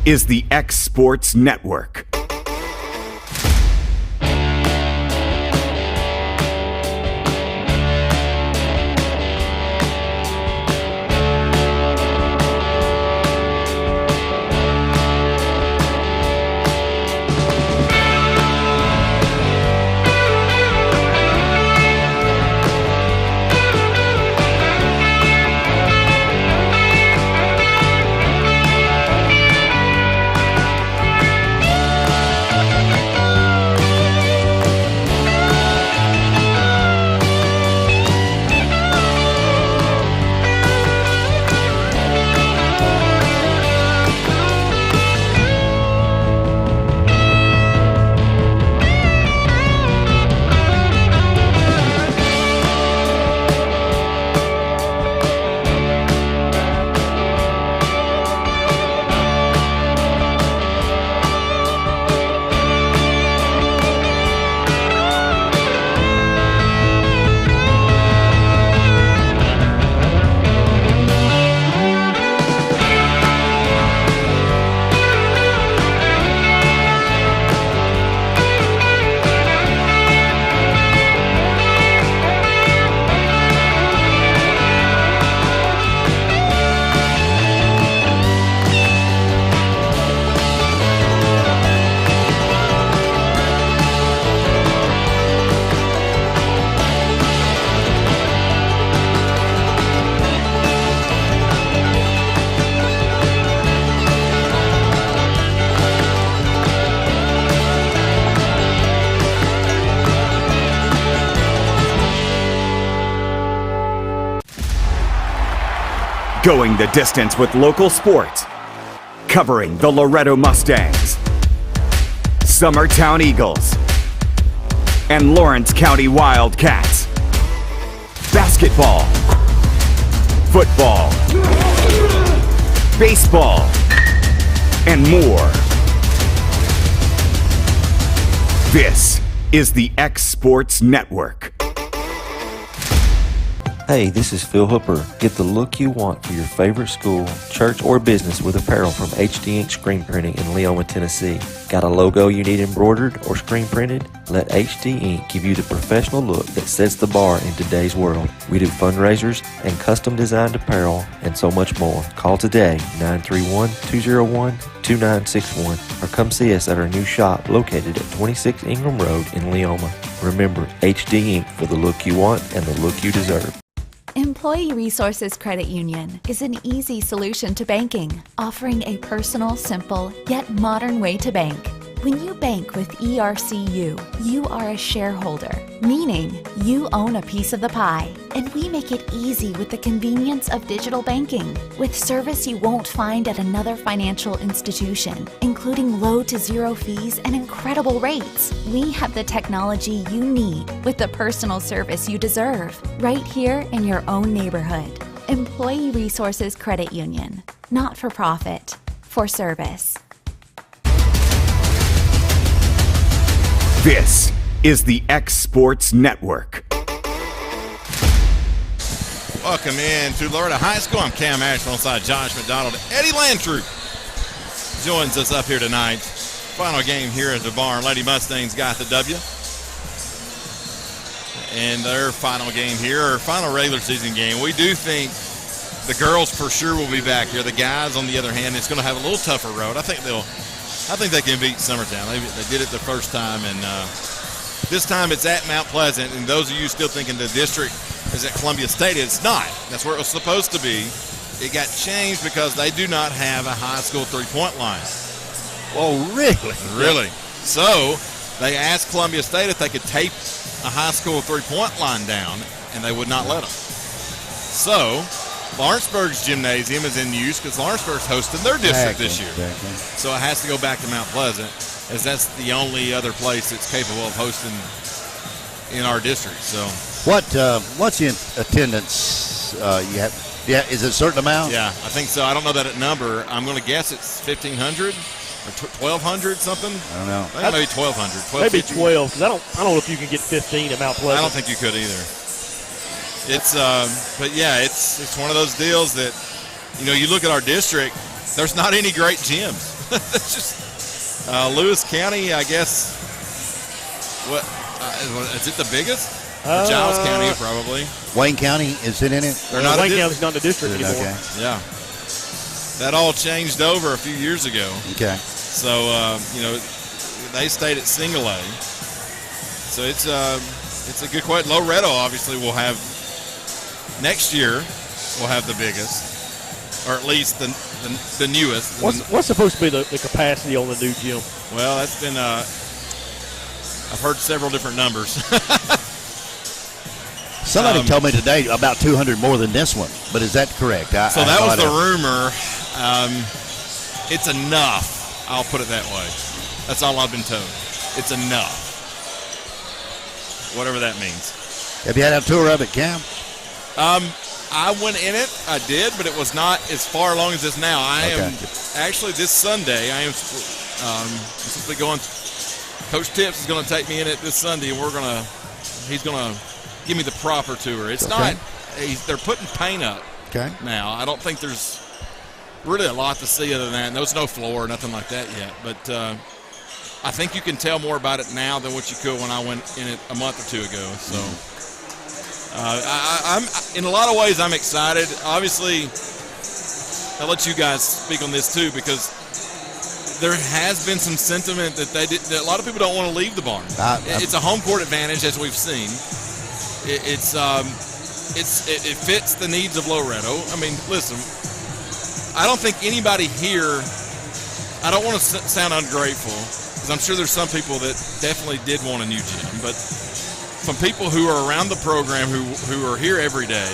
is the X Sports Network. Going the distance with local sports, covering the Loretto Mustangs, Summertown Eagles, and Lawrence County Wildcats. Basketball, football, baseball, and more. This is the X Sports Network. Hey, this is Phil Hooper. Get the look you want for your favorite school, church, or business with apparel from HD Ink Screen Printing in Leoma, Tennessee. Got a logo you need embroidered or screen printed? Let HD Ink give you the professional look that sets the bar in today's world. We do fundraisers and custom designed apparel and so much more. Call today, 931-201-2961, or come see us at our new shop located at 26 Ingram Road in Leoma. Remember, HD Ink for the look you want and the look you deserve. Employee Resources Credit Union is an easy solution to banking, offering a personal, simple, yet modern way to bank. When you bank with ERCU, you are a shareholder, meaning you own a piece of the pie. And we make it easy with the convenience of digital banking, with service you won't find at another financial institution, including low to zero fees and incredible rates. We have the technology you need with the personal service you deserve, right here in your own neighborhood. Employee Resources Credit Union, not for profit, for service. This is the X Sports Network. Welcome in to Loretto High School. I'm Cam Ashton alongside Josh McDonald. Eddie Landry joins us up here tonight. Final game here at the barn. Lady Mustangs got the W. And their final game here, or final regular season game. We do think the girls for sure will be back here. The guys, on the other hand, it's going to have a little tougher road. I think they can beat Summertown. They did it the first time, and this time it's at Mount Pleasant. And those of you still thinking the district is at Columbia State, it's not. That's where it was supposed to be. It got changed because they do not have a high school three-point line. Oh, really? Really. So they asked Columbia State if they could tape a high school three-point line down, and they would not let them. So Lawrenceburg's gymnasium is in use because Lawrenceburg's hosting their district this year. Exactly. So it has to go back to Mount Pleasant, as that's the only other place that's capable of hosting in our district. So what's the attendance you have? Yeah, is it a certain amount? Yeah, I think so. I don't know that number. I'm going to guess it's 1,500 or 1,200 something. I don't know. I think maybe 1,200. Maybe 12, because I don't know if you can get 15 at Mount Pleasant. I don't think you could either. It's but yeah, it's one of those deals that, you know, you look at our district, there's not any great gyms. It's just Lewis County, I guess. What is it? The biggest? Giles County, probably. Wayne County, is it in it? Wayne County's not the district anymore. Okay. Yeah. That all changed over a few years ago. Okay. So, they stayed at single A. So it's a good question. Loretto obviously will have, next year, will have the biggest, or at least the newest. What's supposed to be the capacity on the new gym? Well, that's been, I've heard several different numbers. Somebody told me today about 200 more than this one, but is that correct? So that was the rumor. It's enough. I'll put it that way. That's all I've been told. It's enough. Whatever that means. Have you had a tour of it, Cam? I went in it. I did, but it was not as far along as this now. I am actually this Sunday. I am supposed to be going. Coach Tips is going to take me in it this Sunday, and he's going to give me the proper tour. It's not. They're putting paint up now. I don't think there's really a lot to see other than that. There's no floor, nothing like that yet. But I think you can tell more about it now than what you could when I went in it a month or two ago. So I'm in a lot of ways I'm excited. Obviously, I'll let you guys speak on this too, because there has been some sentiment that that a lot of people don't want to leave the barn. It's a home court advantage, as we've seen. It fits the needs of Loretto. I mean, listen, I don't think anybody here, I don't want to sound ungrateful, because I'm sure there's some people that definitely did want a new gym, but from people who are around the program, who are here every day,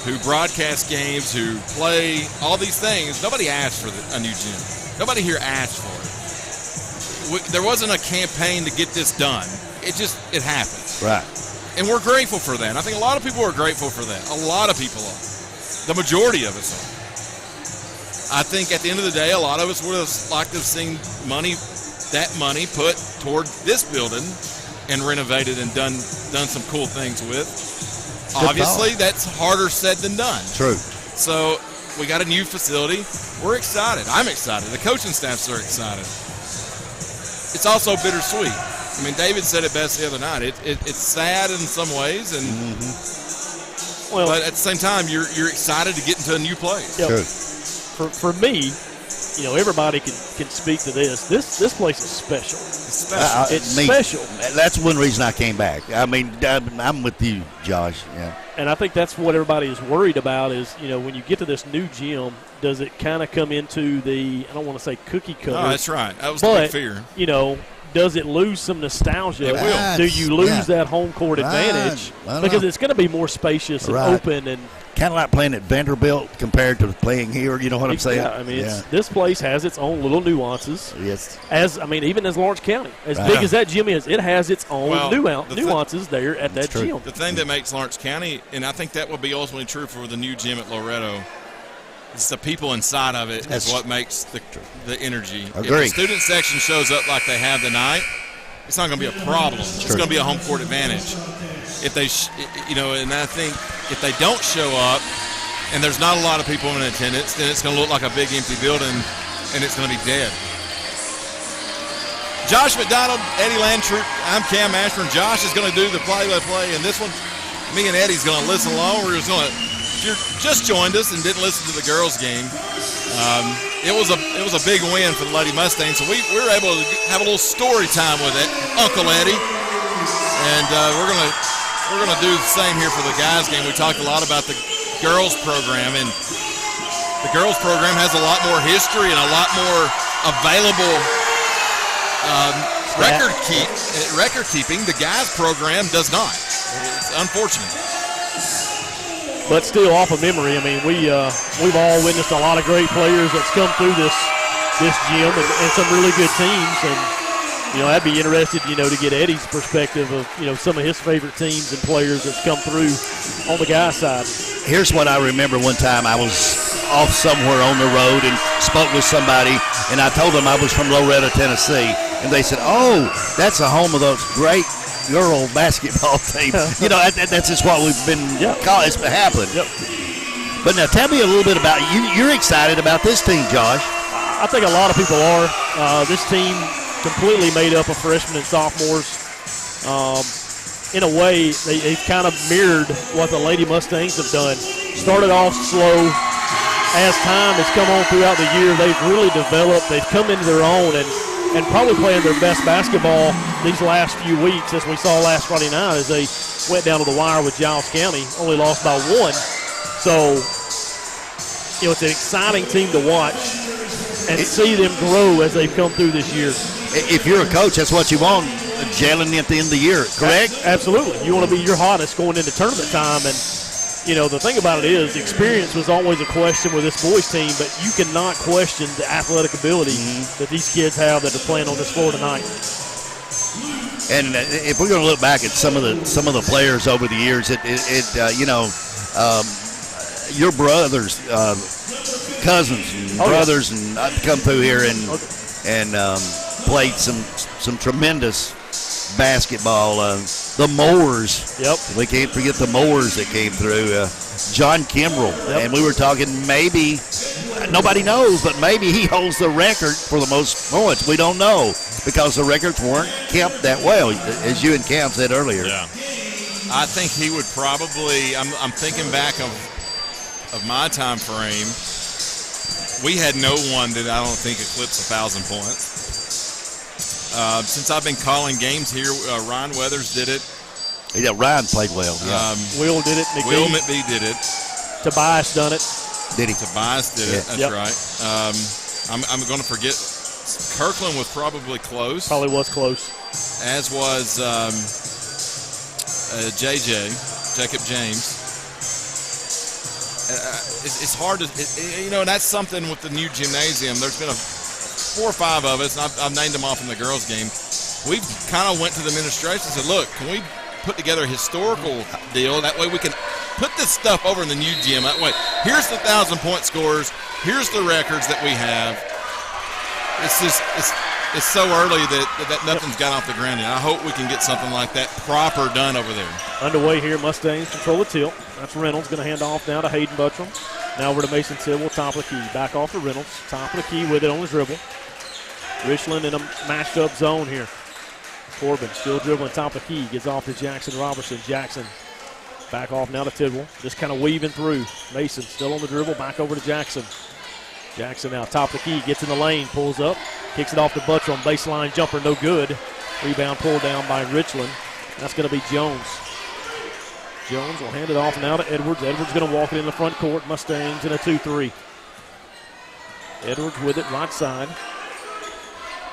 who broadcast games, who play, all these things, nobody asked for a new gym. Nobody here asked for it. There wasn't a campaign to get this done. It happened. Right. And we're grateful for that. And I think a lot of people are grateful for that. A lot of people are. The majority of us are. I think at the end of the day, a lot of us would have liked to have seen that money put toward this building and renovated and done some cool things with. Obviously, that's harder said than done. True. So we got a new facility. We're excited. I'm excited. The coaching staffs are excited. It's also bittersweet. I mean, David said it best the other night. It's sad in some ways, and but at the same time, you're excited to get into a new place. Yep. For me, everybody can speak to this. This place is special. It's special. That's one reason I came back. I mean, I'm with you, Josh. Yeah. And I think that's what everybody is worried about is, when you get to this new gym, does it kind of come into the, I don't want to say cookie cutter. No, that's right. That was the big fear. Does it lose some nostalgia? It will. Do you lose that home court advantage? Because it's going to be more spacious and open and kind of like playing at Vanderbilt compared to playing here. You know what I'm saying? Yeah, I mean, this place has its own little nuances. Yes. Even as Lawrence County, as big as that gym is, it has its own nuances there at that gym. The thing that makes Lawrence County, and I think that will be ultimately true for the new gym at Loretto, it's the people inside of it is what makes the energy. Agree. If the student section shows up like they have tonight, it's not going to be a problem. It's going to be a home court advantage. If they, and I think if they don't show up and there's not a lot of people in attendance, then it's going to look like a big empty building and it's going to be dead. Josh McDonald, Eddie Landtroop, I'm Cam Ashburn. Josh is going to do the play-by-play, and this one, me and Eddie's going to listen along. We're just going to. If you just joined us and didn't listen to the girls' game, it was a big win for the Lady Mustangs. So we were able to have a little story time with it, Uncle Eddie, and we're gonna do the same here for the guys' game. We talked a lot about the girls' program, and the girls' program has a lot more history and a lot more available record keeping. The guys' program does not. It's unfortunate. But still, off of memory, I mean, we've all witnessed a lot of great players that's come through this gym and some really good teams. And, I'd be interested, to get Eddie's perspective of, some of his favorite teams and players that's come through on the guys' side. Here's what I remember one time. I was off somewhere on the road and spoke with somebody, and I told them I was from Loretto, Tennessee. And they said, oh, that's the home of those great girl basketball team. That's just what we've been called. It's happened. Yep. But now tell me a little bit about you. You're excited about this team, Josh. I think a lot of people are. This team completely made up of freshmen and sophomores. In a way, they've kind of mirrored what the Lady Mustangs have done. Started off slow. As time has come on throughout the year, they've really developed. They've come into their own and probably playing their best basketball these last few weeks, as we saw last Friday night as they went down to the wire with Giles County, only lost by 1. So, it's an exciting team to watch and see them grow as they've come through this year. If you're a coach, that's what you want, gelling at the end of the year, correct? Absolutely. You want to be your hottest going into tournament time. And, the thing about it is experience was always a question with this boys team, but you cannot question the athletic ability that these kids have that are playing on this floor tonight. And if we're going to look back at some of the players over the years, your brothers, cousins, and brothers, and I've come through here and played some tremendous basketball. The Moors. Yep. We can't forget the Moors that came through. John Kimbrell. Yep. And we were talking maybe, nobody knows, but maybe he holds the record for the most points. We don't know because the records weren't kept that well, as you and Cam said earlier. Yeah. I think he would probably, I'm thinking back of my time frame. We had no one that I don't think eclipsed 1,000 points. Since I've been calling games here, Ryan Weathers did it. Yeah, Ryan played well. Yeah. Will did it. Will McBee did it. Tobias done it. Did he? Tobias did it. That's right. I'm going to forget. Kirkland was probably close. Probably was close. As was Jacob James. It's hard to, and that's something with the new gymnasium. There's been 4 or 5 of us, and I've named them off in the girls' game. We've kind of went to the administration and said, look, can we put together a historical deal? That way we can put this stuff over in the new gym. That way, here's the 1,000-point scores. Here's the records that we have. It's just, it's so early that nothing's got off the ground yet. I hope we can get something like that proper done over there. Underway here, Mustangs control the tilt. That's Reynolds going to hand off now to Hayden Buttram. Now over to Mason Tidwell, top of the key. Back off to Reynolds, top of the key with it on the dribble. Richland in a matched up zone here. Corbin still dribbling top of the key. Gets off to Jackson Robertson. Jackson back off now to Tidwell. Just kind of weaving through. Mason still on the dribble. Back over to Jackson. Jackson now top of the key. Gets in the lane. Pulls up. Kicks it off to Buttram. Baseline jumper no good. Rebound pulled down by Richland. That's going to be Jones. Jones will hand it off now to Edwards. Edwards going to walk it in the front court. Mustangs in a 2-3. Edwards with it right side.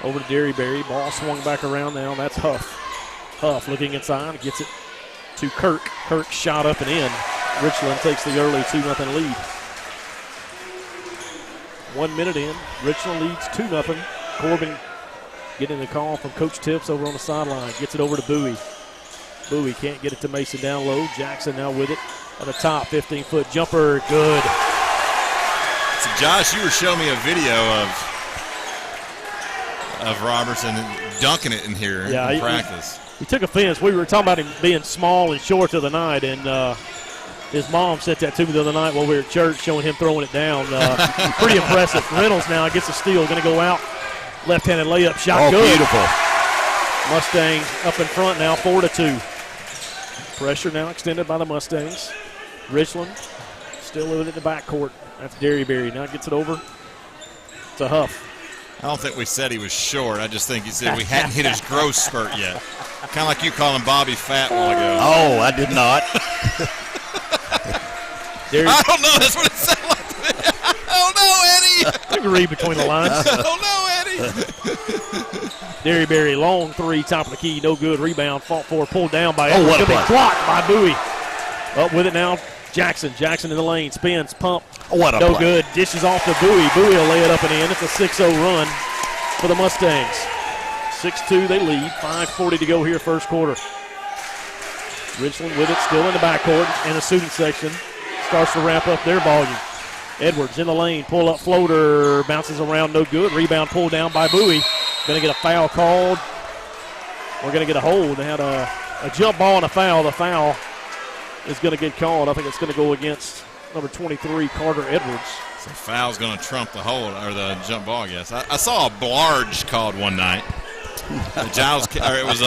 Over to Derryberry. Ball swung back around now. That's Huff. Huff looking inside. Gets it to Kirk. Kirk shot up and in. Richland takes the early 2-0 lead. 1 minute in. Richland leads 2-0. Corbin getting the call from Coach Tips over on the sideline. Gets it over to Bowie. Bowie can't get it to Mason down low. Jackson now with it on the top. 15-foot jumper. Good. So, Josh, you were showing me a video of Robertson dunking it in here in practice. He took offense. We were talking about him being small and short of the night, and his mom said that to me the other night while we were at church, showing him throwing it down. Pretty impressive. Reynolds now gets a steal. Going to go out. Left-handed layup. Shot good. Beautiful. Mustangs up in front now, 4-2. Pressure now extended by the Mustangs. Richland still with it in the backcourt. That's Derryberry. Now gets it over to Huff. I don't think we said he was short. I just think he said we hadn't hit his growth spurt yet. Kind of like you calling Bobby fat a while ago. Oh, I did not. I don't know. That's what it sounded like to me. I don't know, Eddie. I can read between the lines. I don't know, Eddie. Derryberry, long three, top of the key, no good. Rebound, fought for, pulled down by Edwards. What a play. Blocked by Bowie. Up with it now, Jackson. Jackson in the lane, spins, pump. What a no play. Good. Dishes off to Bowie. Bowie will lay it up and in. It's a 6-0 run for the Mustangs. 6-2 they lead. 5:40 to go here, first quarter. Richland with it, still in the backcourt, and the student section starts to ramp up their volume. Edwards in the lane, pull up floater, bounces around, no good. Rebound pulled down by Bowie. Going to get a foul called. We're going to get a hold. They had a jump ball and a foul. The foul is going to get called. I think it's going to go against number 23, Carter Edwards. So foul's going to trump the hold or the jump ball, I guess. I saw a blarge called one night. It was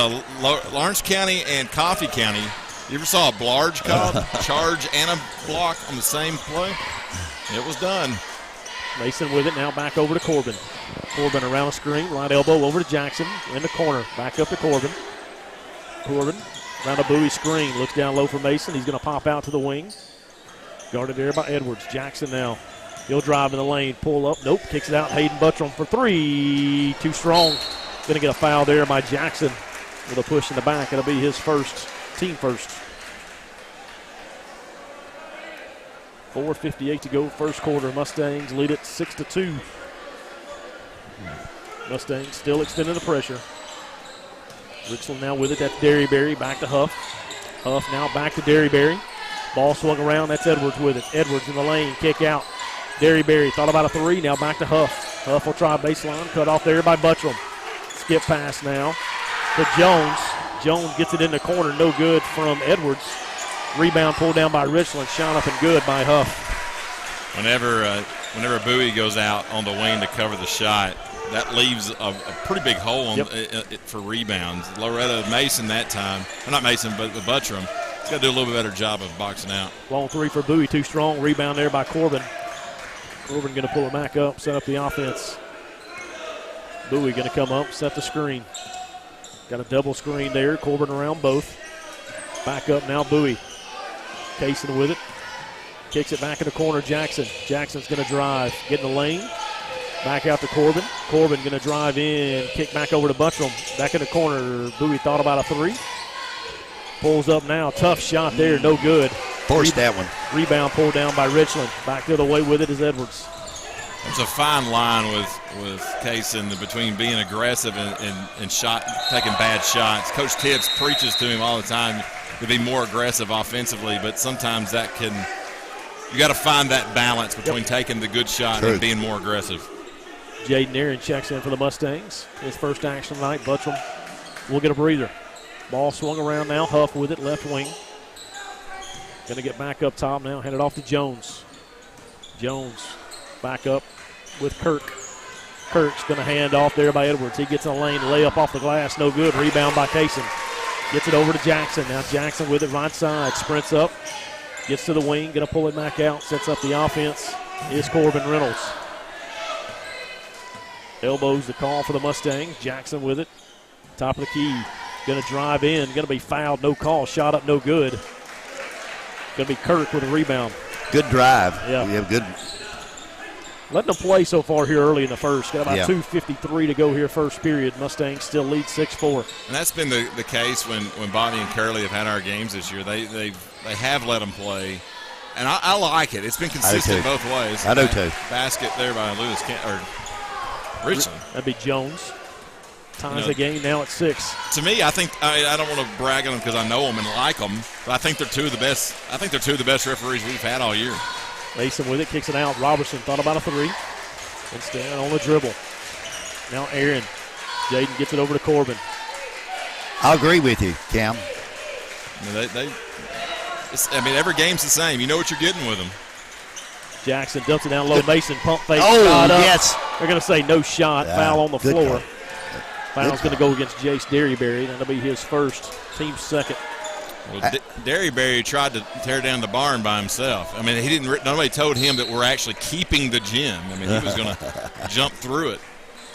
Lawrence County and Coffee County. You ever saw a blarge called? Charge and a block on the same play? It was done. Mason with it now back over to Corbin. Corbin around the screen, right elbow over to Jackson in the corner. Back up to Corbin. Corbin around a Bowie screen. Looks down low for Mason. He's going to pop out to the wing. Guarded there by Edwards. Jackson now. He'll drive in the lane. Pull up. Nope. Kicks it out. Hayden Buttram for three. Too strong. Going to get a foul there by Jackson with a push in the back. It'll be his first, team first. 4:58 to go, first quarter. Mustangs lead it 6-2. Mustangs still extending the pressure. Richland now with it. That's Derryberry. Back to Huff. Huff now back to Derryberry. Ball swung around. That's Edwards with it. Edwards in the lane. Kick out. Derryberry thought about a three. Now back to Huff. Huff will try baseline. Cut off there by Buttram. Skip pass now to Jones. Jones gets it in the corner. No good from Edwards. Rebound pulled down by Richland. Shot up and good by Huff. Whenever Bowie goes out on the wing to cover the shot, that leaves a pretty big hole for rebounds. Loretto Mason that time, or not Mason, but Buttram, he's got to do a little bit better job of boxing out. Long three for Bowie. Too strong. Rebound there by Corbin. Corbin going to pull it back up, set up the offense. Bowie going to come up, set the screen. Got a double screen there. Corbin around both. Back up now, Bowie. Kaysen with it. Kicks it back in the corner, Jackson. Jackson's going to drive. Get in the lane. Back out to Corbin. Corbin going to drive in. Kick back over to Buttram. Back in the corner. Bowie thought about a three. Pulls up now. Tough shot there. No good. Forced that one. Rebound pulled down by Richland. Back the other way with it is Edwards. There's a fine line with Kaysen between being aggressive and taking bad shots. Coach Tibbs preaches to him all the time to be more aggressive offensively, but sometimes you got to find that balance between taking the good shot and being more aggressive. Jaden Aaron checks in for the Mustangs. His first action tonight. Buttram will get a breather. Ball swung around now. Huff with it, left wing. Going to get back up top now. Hand it off to Jones. Jones back up with Kirk. Kirk's going to hand off there by Edwards. He gets in the lane, layup off the glass, no good. Rebound by Kaysen. Gets it over to Jackson. Now Jackson with it right side, sprints up, gets to the wing, going to pull it back out, sets up the offense. Is Corbin Reynolds. Elbows the call for the Mustangs. Jackson with it, top of the key. Going to drive in, going to be fouled, no call. Shot up, no good. Going to be Kirk with a rebound. Good drive. Yeah. We have good. Letting them play so far here early in the first. Got about 2:53 to go here first period. Mustangs still lead 6-4. And that's been the case when Bobby and Curley have had our games this year. They have let them play. And I like it. It's been consistent both ways. I do too. Basket there by Richland. That'd be Jones. Ties the game now at 6. To me, I think I don't want to brag on them because I know them and like them, but I think they're two of the best. I think they're two of the best referees we've had all year. Mason with it, kicks it out. Robertson thought about a three. Instead on the dribble. Now Aaron. Jaden gets it over to Corbin. I'll agree with you, Cam. Every game's the same. You know what you're getting with them. Jackson dumps it down low. Mason pump fake. Oh, shot up. yes. They're going to say no shot. Foul on the floor. Call. Foul's going to go against Jace Derryberry. That'll be his first, team second. Well, Derryberry tried to tear down the barn by himself. I mean, nobody told him that we're actually keeping the gym. I mean, he was going to jump through it.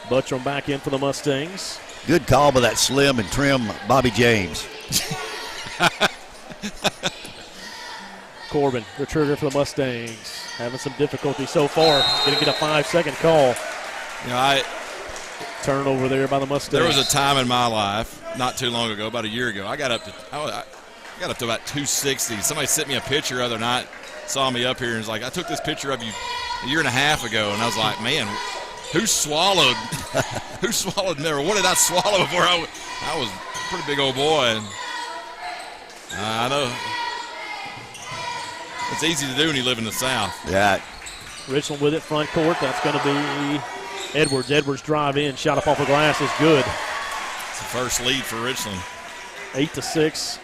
Buttram back in for the Mustangs. Good call by that slim and trim Bobby James. Corbin, the trigger for the Mustangs. Having some difficulty so far. Going to get a 5-second call. Turnover there by the Mustangs. There was a time in my life, not too long ago, about a year ago, I got up to about 260. Somebody sent me a picture the other night, saw me up here, and was like, I took this picture of you a year and a half ago, and I was like, man, who swallowed there? What did I swallow before I was a pretty big old boy? And I know it's easy to do when you live in the South. Yeah. Richland with it, front court. That's going to be Edwards. Edwards drive in, shot up off the glass is good. It's the first lead for Richland. 8-6.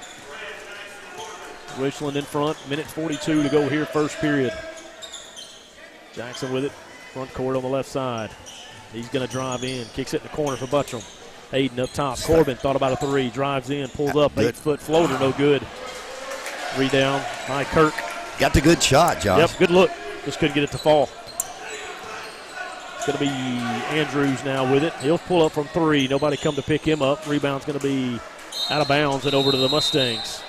Richland in front. Minute 42 to go here, first period. Jackson with it, front court on the left side. He's going to drive in, kicks it in the corner for Buttram. Hayden up top. Corbin thought about a three, drives in, pulls up, 8-foot floater, no good. Rebound by Kirk. Got the good shot, Josh. Yep, good look. Just couldn't get it to fall. It's going to be Andrews now with it. He'll pull up from three. Nobody come to pick him up. Rebound's going to be out of bounds and over to the Mustangs.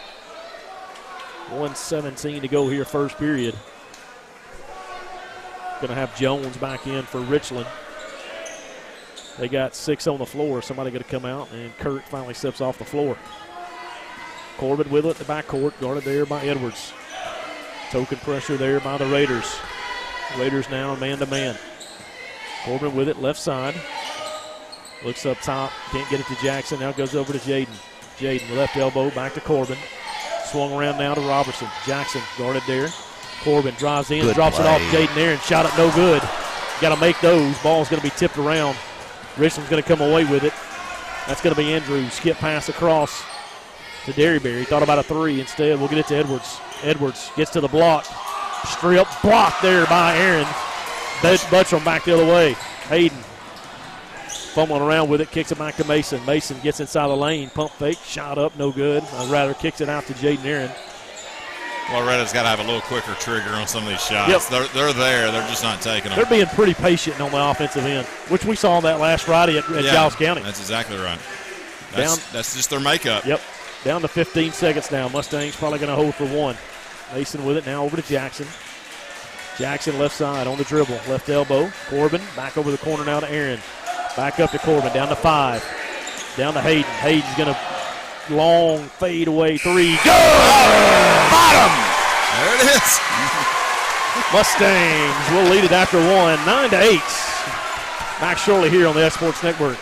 1:17 to go here, first period. Going to have Jones back in for Richland. They got 6 on the floor. Somebody going to come out, and Kurt finally steps off the floor. Corbin with it at the backcourt, guarded there by Edwards. Token pressure there by the Raiders. Raiders now man-to-man. Corbin with it, left side. Looks up top, can't get it to Jackson. Now goes over to Jaden. Jaden, left elbow, back to Corbin. Swung around now to Robertson. Jackson guarded there. Corbin drives in, Good drops play. it off Jaden there, and shot it no good. Got to make those. Ball's going to be tipped around. Richland's going to come away with it. That's going to be Andrews. Skip pass across to Derryberry. Thought about a three instead. We'll get it to Edwards. Edwards gets to the block. Strip blocked there by Aaron. Buttram back the other way. Hayden fumbling around with it, kicks it back to Mason. Mason gets inside the lane, pump fake, shot up, no good. Rather kicks it out to Jaden Aaron. Loretto's got to have a little quicker trigger on some of these shots. Yep. They're there. They're just not taking them. They're being pretty patient on the offensive end, which we saw that last Friday at Giles County. That's exactly right. That's just their makeup. Yep. Down to 15 seconds now. Mustangs probably going to hold for one. Mason with it now over to Jackson. Jackson left side on the dribble. Left elbow. Corbin back over the corner now to Aaron. Back up to Corbin. Down to 5. Down to Hayden. Hayden's going to long fade away three. Good! Bottom! There it is. Mustangs will lead it after one. 9-8. Back shortly here on the X Sports Network.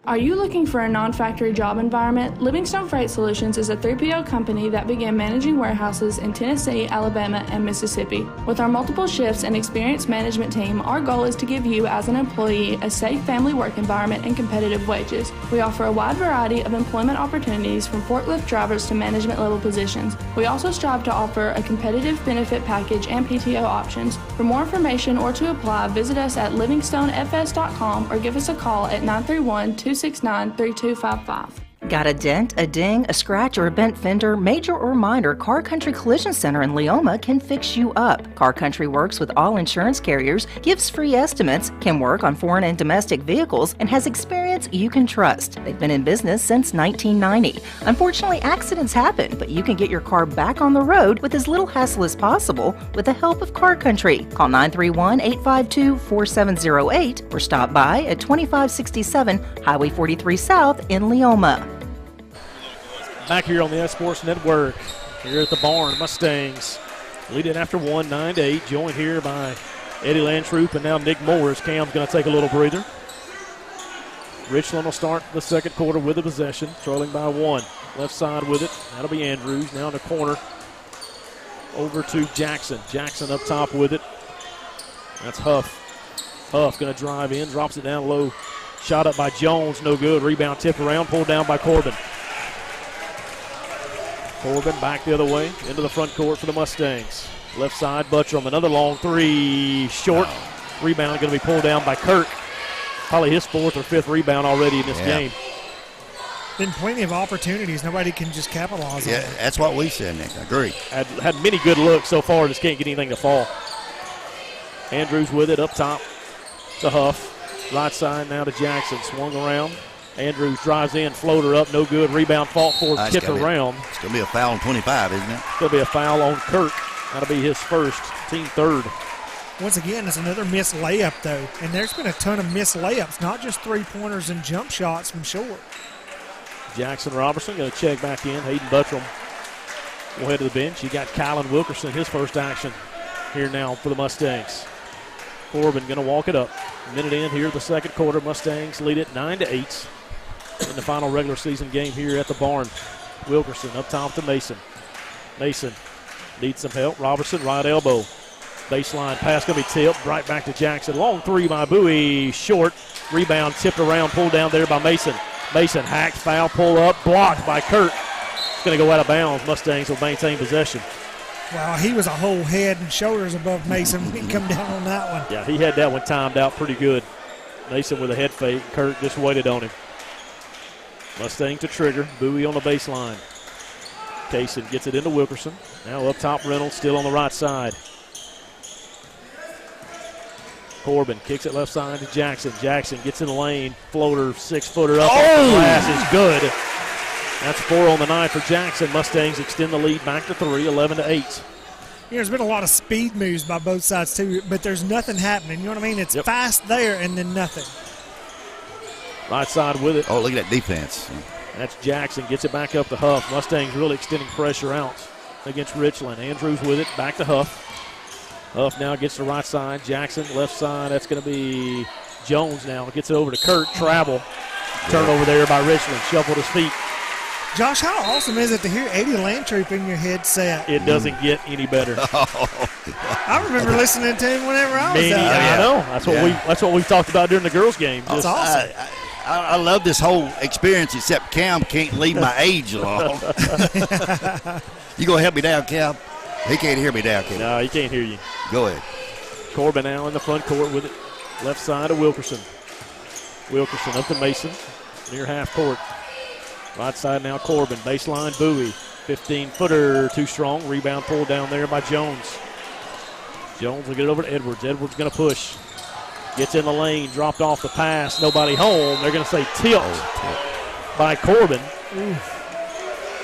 Are you looking for a non-factory job environment? Livingstone Freight Solutions is a 3PL company that began managing warehouses in Tennessee, Alabama, and Mississippi. With our multiple shifts and experienced management team, our goal is to give you as an employee a safe family work environment and competitive wages. We offer a wide variety of employment opportunities from forklift drivers to management level positions. We also strive to offer a competitive benefit package and PTO options. For more information or to apply, visit us at livingstonefs.com or give us a call at 931-269-3255. Got a dent, a ding, a scratch, or a bent fender? Major or minor, Car Country Collision Center in Leoma can fix you up. Car Country works with all insurance carriers, gives free estimates, can work on foreign and domestic vehicles, and has experience you can trust. They've been in business since 1990. Unfortunately, accidents happen, but you can get your car back on the road with as little hassle as possible with the help of Car Country. Call 931-852-4708 or stop by at 2567 Highway 43 South in Leoma. Back here on the S Sports Network, here at the barn, Mustangs lead it after one, 9-8. Joined here by Eddie Landtroop and now Nick Morris. Cam's going to take a little breather. Richland will start the second quarter with the possession, trailing by one. Left side with it. That'll be Andrews. Now in the corner over to Jackson. Jackson up top with it. That's Huff. Huff going to drive in, drops it down low. Shot up by Jones, no good. Rebound tipped around, pulled down by Corbin. Corbin back the other way into the front court for the Mustangs. Left side, Buttram, another long three, short. Rebound going to be pulled down by Kirk. Probably his fourth or fifth rebound already in this game. Been plenty of opportunities. Nobody can just capitalize on it. Yeah, that's what we said, Nick. I agree. Had many good looks so far, just can't get anything to fall. Andrews with it up top to Huff. Right side now to Jackson. Swung around. Andrews drives in, floater up, no good. Rebound fought for, tipped around. It's going to be a foul on 25, isn't it? It's going to be a foul on Kirk. That'll be his first, team third. Once again, it's another missed layup, though. And there's been a ton of missed layups, not just three-pointers and jump shots from short. Jackson Robertson going to check back in. Hayden Buttram will head to the bench. You got Kylan Wilkerson, his first action here now for the Mustangs. Corbin going to walk it up. Minute in here, the second quarter. Mustangs lead it 9-8 in the final regular season game here at the barn. Wilkerson up top to Mason. Mason needs some help. Robertson, right elbow. Baseline pass going to be tipped right back to Jackson. Long three by Bowie, short. Rebound tipped around, pulled down there by Mason. Mason hacked, foul, pull up, blocked by Kirk. It's going to go out of bounds. Mustangs will maintain possession. Well, he was a whole head and shoulders above Mason when he come down on that one. Yeah, he had that one timed out pretty good. Mason with a head fake. Kurt just waited on him. Mustang to trigger. Bowie on the baseline. Kaysen gets it into Wilkerson. Now up top, Reynolds still on the right side. Corbin kicks it left side to Jackson. Jackson gets in the lane. Floater, 6-footer up. Off the glass is good. That's 4 on the night for Jackson. Mustangs extend the lead back to 3, 11-8. There's been a lot of speed moves by both sides, too, but there's nothing happening. You know what I mean? It's fast there and then nothing. Right side with it. Oh, look at that defense. That's Jackson. Gets it back up to Huff. Mustangs really extending pressure out against Richland. Andrews with it. Back to Huff. Huff now gets the right side. Jackson, left side. That's going to be Jones now. Gets it over to Kurt. Travel. Turnover there by Richland. Shuffled his feet. Josh, how awesome is it to hear 80 Landtroop in your headset? It doesn't get any better. I remember listening to him whenever I was I know. That's what we talked about during the girls' game. That's awesome. I love this whole experience, except Cam can't leave my age alone. You going to help me down, Cam? He can't hear me down, Cam. No, he can't hear you. Go ahead. Corbin now in the front court with it. Left side of Wilkerson. Wilkerson up to Mason. Near half court. Right side now Corbin. Baseline Bowie. 15-footer. Too strong. Rebound pulled down there by Jones. Jones will get it over to Edwards. Edwards going to push. Gets in the lane. Dropped off the pass. Nobody home. They're going to say tilt by Corbin.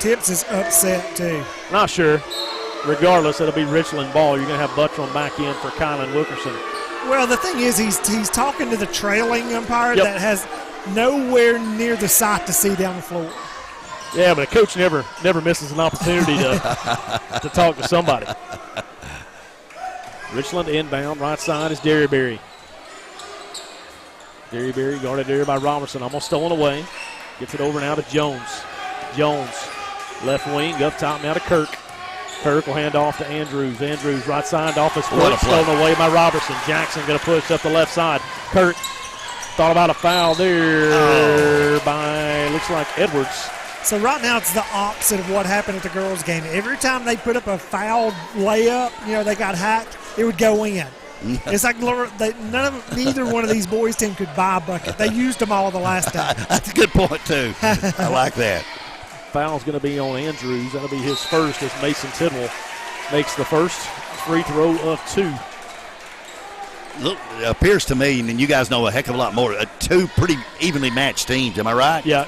Tips is upset, too. Not sure. Regardless, it'll be Richland ball. You're going to have Buttram back in for Kylan Wilkerson. Well, the thing is, he's talking to the trailing umpire that has nowhere near the sight to see down the floor. Yeah, but a coach never misses an opportunity to talk to somebody. Richland inbound. Right side is Derryberry. Derryberry guarded there by Robertson. Almost stolen away. Gets it over now to Jones. Jones, left wing, up top now to Kirk. Kirk will hand off to Andrews. Andrews right side off his foot. Stolen away by Robertson. Jackson going to push up the left side. Kirk thought about a foul there by, looks like Edwards. So right now it's the opposite of what happened at the girls' game. Every time they put up a fouled layup, they got hacked, it would go in. It's like neither one of these boys' team could buy a bucket. They used them all the last time. That's a good point, too. I like that. Foul's going to be on Andrews. That'll be his first as Mason Tidwell makes the first free throw of 2. Look, it appears to me, and you guys know a heck of a lot more, 2 pretty evenly matched teams. Am I right? Yeah.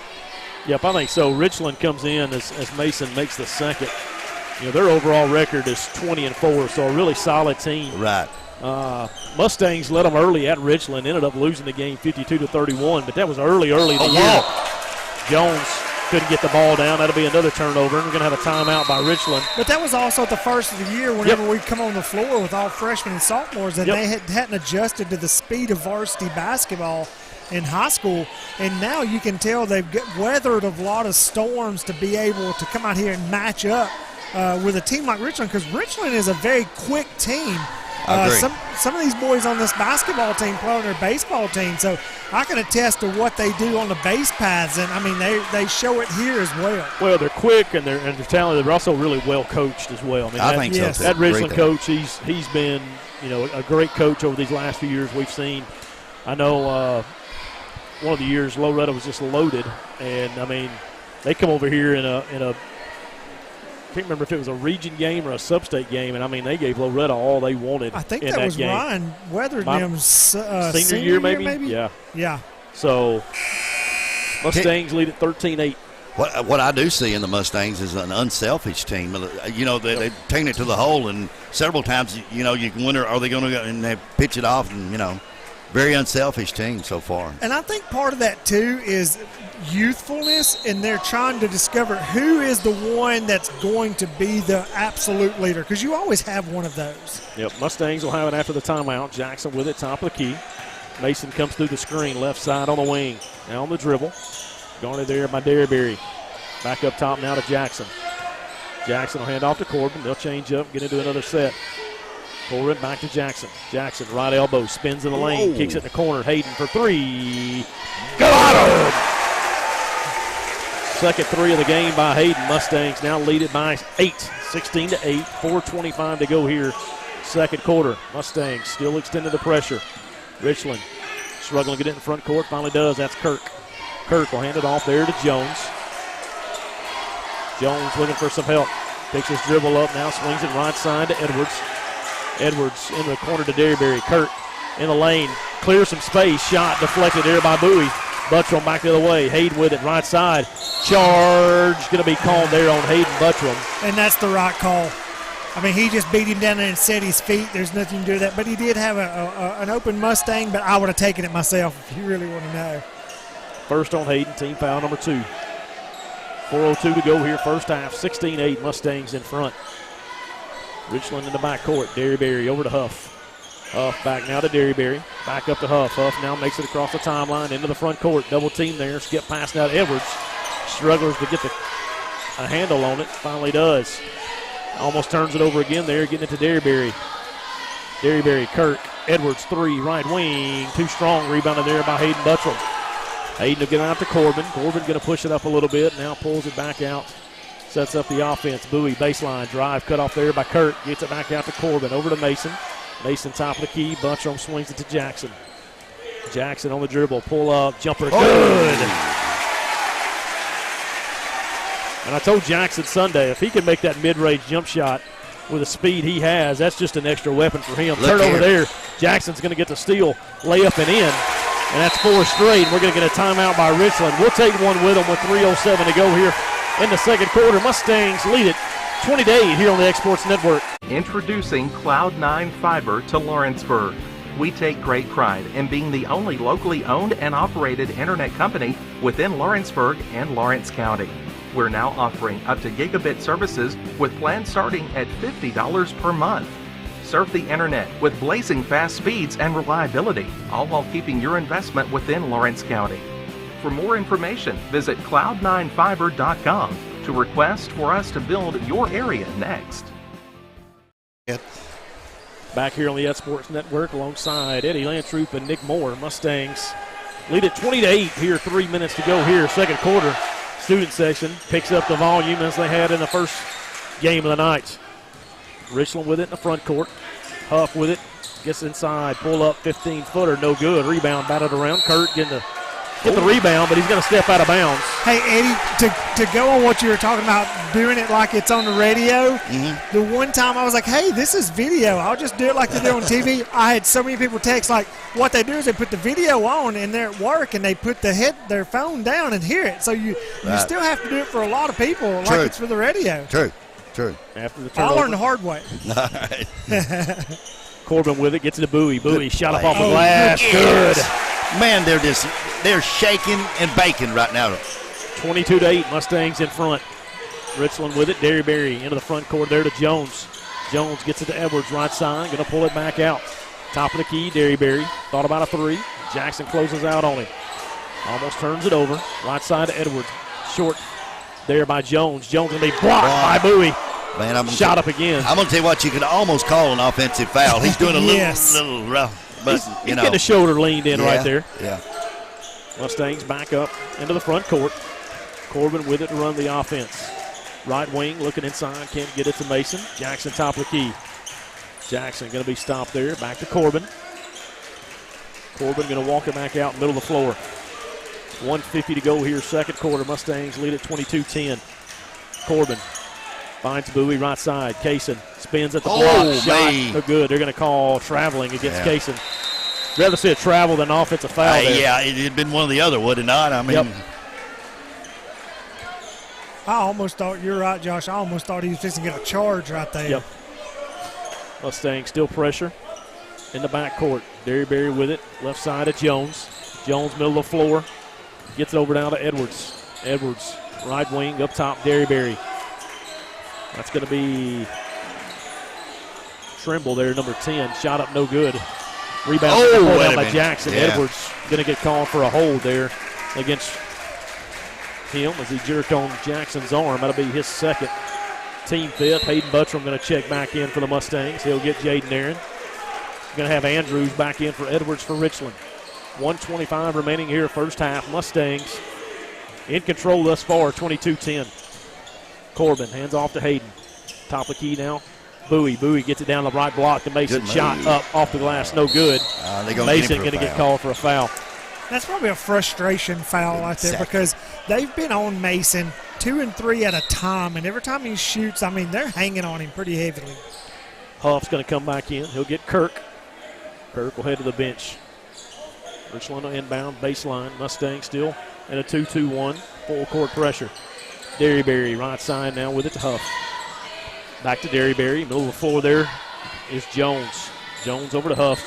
Yep, I think so. Richland comes in as Mason makes the second. Their overall record is 20-4, so a really solid team. Right. Mustangs led them early at Richland, ended up losing the game 52-31, but that was early in the year. Jones couldn't get the ball down. That'll be another turnover, and we're going to have a timeout by Richland. But that was also at the first of the year whenever we come on the floor with all freshmen and sophomores, and they hadn't adjusted to the speed of varsity basketball in high school, and now you can tell they've weathered a lot of storms to be able to come out here and match up with a team like Richland, because Richland is a very quick team. Some of these boys on this basketball team play on their baseball team, so I can attest to what they do on the base paths, and I mean they show it here as well. Well, they're quick and they're talented. They're also really well coached as well. I think so too. That Richland coach, he's been a great coach over these last few years we've seen. I know one of the years Loretto was just loaded, and I mean they come over here in a I can't remember if it was a region game or a sub-state game, and I mean they gave Loretto all they wanted. I think in that was game. Ryan Weatherdam's senior year, maybe. Yeah. So Mustangs lead at 13-8. What I do see in the Mustangs is an unselfish team. They've taken it to the hole, and several times, you can wonder, are they going to go and they pitch it off, and very unselfish team so far. And I think part of that too is youthfulness, and they're trying to discover who is the one that's going to be the absolute leader, because you always have one of those. Yep, Mustangs will have it after the timeout. Jackson with it, top of the key. Mason comes through the screen, left side on the wing. Now on the dribble. Guarded there by Derryberry. Back up top now to Jackson. Jackson will hand off to Corbin. They'll change up, get into another set. Corbin back to Jackson. Jackson, right elbow, spins in the lane, kicks it in the corner. Hayden for 3. Got him! Second 3 of the game by Hayden. Mustangs now lead it by 8, 16-8, 4:25 to go here, second quarter. Mustangs still extending the pressure. Richland struggling to get it in front court, finally does. That's Kirk. Kirk will hand it off there to Jones. Jones looking for some help. Takes his dribble up now, swings it right side to Edwards. Edwards in the corner to Derryberry. Kirk in the lane, clears some space. Shot deflected there by Bowie. Buttram back the other way. Hayden with it right side. Charge going to be called there on Hayden Buttram. And that's the right call. I mean, he just beat him down there and set his feet. There's nothing to do with that. But he did have an open Mustang, but I would have taken it myself if you really want to know. First on Hayden, team foul number 2. 4:02 to go here, first half. 16-8, Mustangs in front. Richland in the backcourt. Derryberry over to Huff. Huff back now to Derryberry. Back up to Huff. Huff now makes it across the timeline into the front court. Double team there. Skip pass now to Edwards. Struggles to get a handle on it. Finally does. Almost turns it over again there, getting it to Derryberry. Derryberry, Kirk. Edwards, 3, right wing. Too strong. Rebounded there by Hayden Buttram. Hayden will get it out to Corbin. Corbin going to push it up a little bit. Now pulls it back out. Sets up the offense. Bowie, baseline drive, cut off there by Kirk. Gets it back out to Corbin. Over to Mason. Mason top of the key. Buttram swings it to Jackson. Jackson on the dribble. Pull up. Jumper. Good. And I told Jackson Sunday, if he can make that mid-range jump shot with the speed he has, that's just an extra weapon for him. Turn over there. Jackson's going to get the steal. Layup and in. And that's 4 straight. We're going to get a timeout by Richland. We'll take one with them with 3:07 to go here in the second quarter. Mustangs lead it 20-8 here on the Exports Network. Introducing Cloud9 Fiber to Lawrenceburg. We take great pride in being the only locally owned and operated internet company within Lawrenceburg and Lawrence County. We're now offering up to gigabit services with plans starting at $50 per month. Surf the internet with blazing fast speeds and reliability, all while keeping your investment within Lawrence County. For more information, visit cloud9fiber.com to request for us to build your area next. Back here on the Sports Network alongside Eddie Lantroop and Nick Moore. Mustangs lead it 20-8 here, 3 minutes to go here, second quarter. Student section picks up the volume as they had in the first game of the night. Richland with it in the front court. Huff with it. Gets inside. Pull up 15-footer. No good. Rebound batted around. Kurt getting the rebound, but he's going to step out of bounds. Hey, Eddie, to go on what you were talking about, doing it like it's on the radio, the one time I was like, hey, this is video. I'll just do it like they do on TV. I had so many people text, like, what they do is they put the video on and they're at work and they put their phone down and hear it. So you still have to do it for a lot of people like it's for the radio. True. After the I learned the hard way. All right. Corbin with it, gets it to Bowie. Bowie shot up off the glass. Good. Man, they're shaking and baking right now. 22-8, Mustangs in front. Richland with it. Derryberry into the front court there to Jones. Jones gets it to Edwards, right side. Going to pull it back out. Top of the key, Derryberry. Thought about a 3. Jackson closes out on him. Almost turns it over. Right side to Edwards. Short there by Jones. Jones going to be blocked by Bowie. Man, shot up again. I'm going to tell you what, you could almost call an offensive foul. He's doing a little rough, but he's getting the shoulder leaned in right there. Yeah. Mustangs back up into the front court. Corbin with it to run the offense. Right wing looking inside, can't get it to Mason. Jackson top of the key. Jackson going to be stopped there. Back to Corbin. Corbin going to walk it back out middle of the floor. 1:50 to go here, second quarter. Mustangs lead at 22-10. Corbin finds Bowie right side. Kaysen spins at the block. Shot no good. They're going to call traveling against Kaysen. Rather see a travel than an offensive foul there. Yeah, it had been one or the other, would it not? I mean, I almost thought, you're right, Josh, I almost thought he was fixing to get a charge right there. Yep. Mustangs still pressure in the backcourt. Derryberry with it. Left side of Jones. Jones middle of the floor. Gets it over down to Edwards. Edwards, right wing, up top, Derryberry. That's going to be Trimble there, number 10. Shot up no good. Rebound by Jackson. Yeah. Edwards going to get called for a hold there against him as he jerked on Jackson's arm. That'll be his second. Team fifth. Hayden Buttram going to check back in for the Mustangs. He'll get Jaden Aaron. Going to have Andrews back in for Edwards for Richland. 1:25 remaining here, first half. Mustangs in control thus far, 22-10. Corbin hands off to Hayden. Top of the key now. Bowie gets it down the right block to Mason. Shot up off the glass, no good. Mason going to get called for a foul. That's probably a frustration foul out there because they've been on Mason 2 and 3 at a time, and every time he shoots, I mean, they're hanging on him pretty heavily. Huff's going to come back in. He'll get Kirk. Kirk will head to the bench. Richland inbound, baseline. Mustang still in a 2-2-1. Full court pressure. Derryberry right side now with it to Huff. Back to Derryberry. Middle of the floor there is Jones. Jones over to Huff.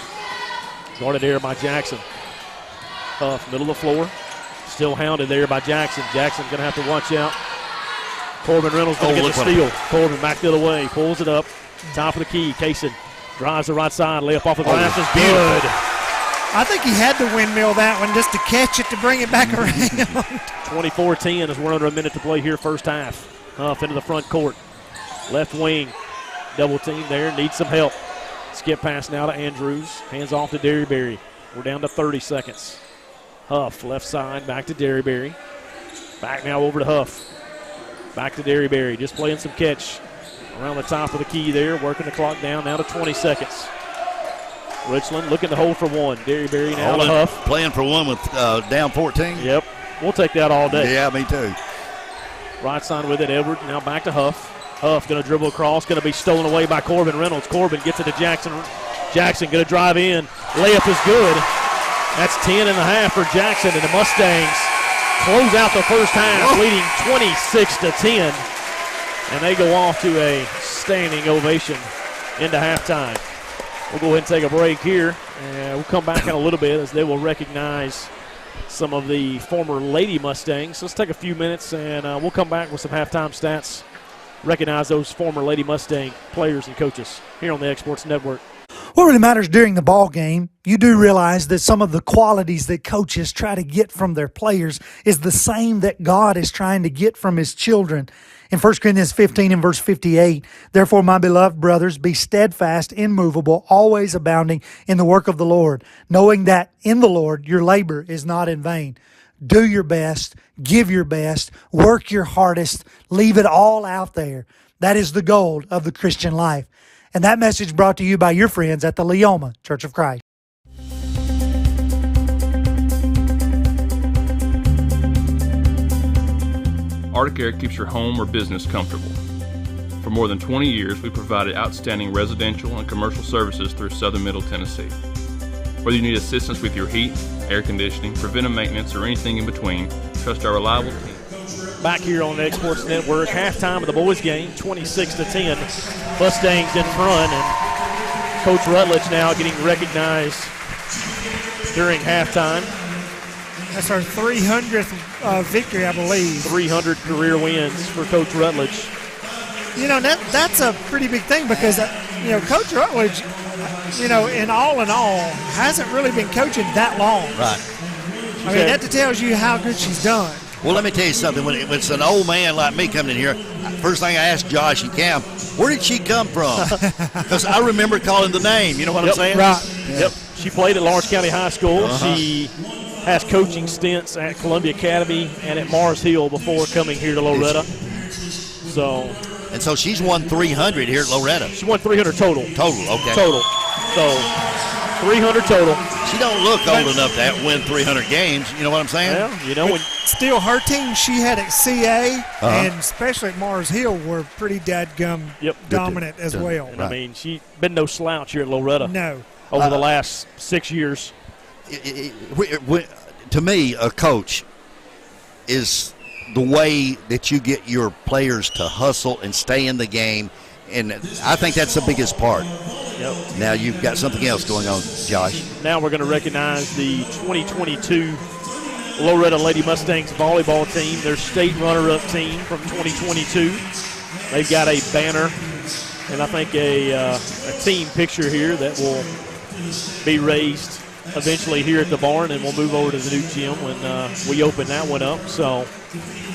Guarded there by Jackson. Huff, middle of the floor. Still hounded there by Jackson. Jackson's going to have to watch out. Corbin Reynolds going to get the steal. Corbin back the other way. Pulls it up. Top of the key. Kaysen drives the right side. Layup off the glass is good. I think he had to windmill that one just to catch it to bring it back around. 24-10 as we're under a minute to play here first half. Huff into the front court. Left wing. Double team there. Needs some help. Skip pass now to Andrews. Hands off to Derryberry. We're down to 30 seconds. Huff, left side, back to Derryberry. Back now over to Huff. Back to Derryberry, just playing some catch around the top of the key there, working the clock down now to 20 seconds. Richland looking to hold for one. Derryberry now to Huff. Playing for one with down 14? Yep, we'll take that all day. Yeah, me too. Right side with it, Edward, now back to Huff. Huff going to dribble across, going to be stolen away by Corbin Reynolds. Corbin gets it to Jackson. Jackson going to drive in. Layup is good. That's 10.5 for Jackson, and the Mustangs close out the first half, leading 26-10. And they go off to a standing ovation into halftime. We'll go ahead and take a break here, and we'll come back in a little bit as they will recognize some of the former Lady Mustangs. Let's take a few minutes, and we'll come back with some halftime stats, recognize those former Lady Mustang players and coaches here on the X-Sports Network. What really matters during the ball game, you do realize that some of the qualities that coaches try to get from their players is the same that God is trying to get from his children. In 1 Corinthians 15 and verse 58, therefore, my beloved brothers, be steadfast, immovable, always abounding in the work of the Lord, knowing that in the Lord your labor is not in vain. Do your best, give your best, work your hardest, leave it all out there. That is the goal of the Christian life. And that message brought to you by your friends at the Leoma Church of Christ. Arctic Air keeps your home or business comfortable. For more than 20 years, we provided outstanding residential and commercial services through southern Middle Tennessee. Whether you need assistance with your heat, air conditioning, preventive maintenance, or anything in between, trust our reliable team. Back here on the X-Sports Network, halftime of the boys' game, 26-10. Mustangs in front, and Coach Rutledge now getting recognized during halftime. That's our 300th victory, I believe. 300 career wins for Coach Rutledge. You know, that's a pretty big thing because, Coach Rutledge, in all, hasn't really been coaching that long. Right. I mean, that tells you how good she's done. Well, let me tell you something. When it's an old man like me coming in here, first thing I asked Josh and Cam, where did she come from? Because I remember calling the name. You know what I'm saying? Right. Yeah. Yep. She played at Lawrence County High School. She has coaching stints at Columbia Academy and at Mars Hill before coming here to Loretto. So she's won 300 here at Loretto. She won 300 total. Okay. Total. So 300 total. She don't look old enough to win 300 games. You know what I'm saying? Well, still, her team she had at CA and especially at Mars Hill were pretty dadgum dominant as well. And I mean, she's been no slouch here at Loretto. No. Over the last 6 years. To me, a coach is the way that you get your players to hustle and stay in the game, and I think that's the biggest part. Yep. Now you've got something else going on, Josh. Now we're going to recognize the 2022 Loretto Lady Mustangs volleyball team, their state runner-up team from 2022. They've got a banner and I think a team picture here that will be raised eventually here at the barn, and we'll move over to the new gym when we open that one up. So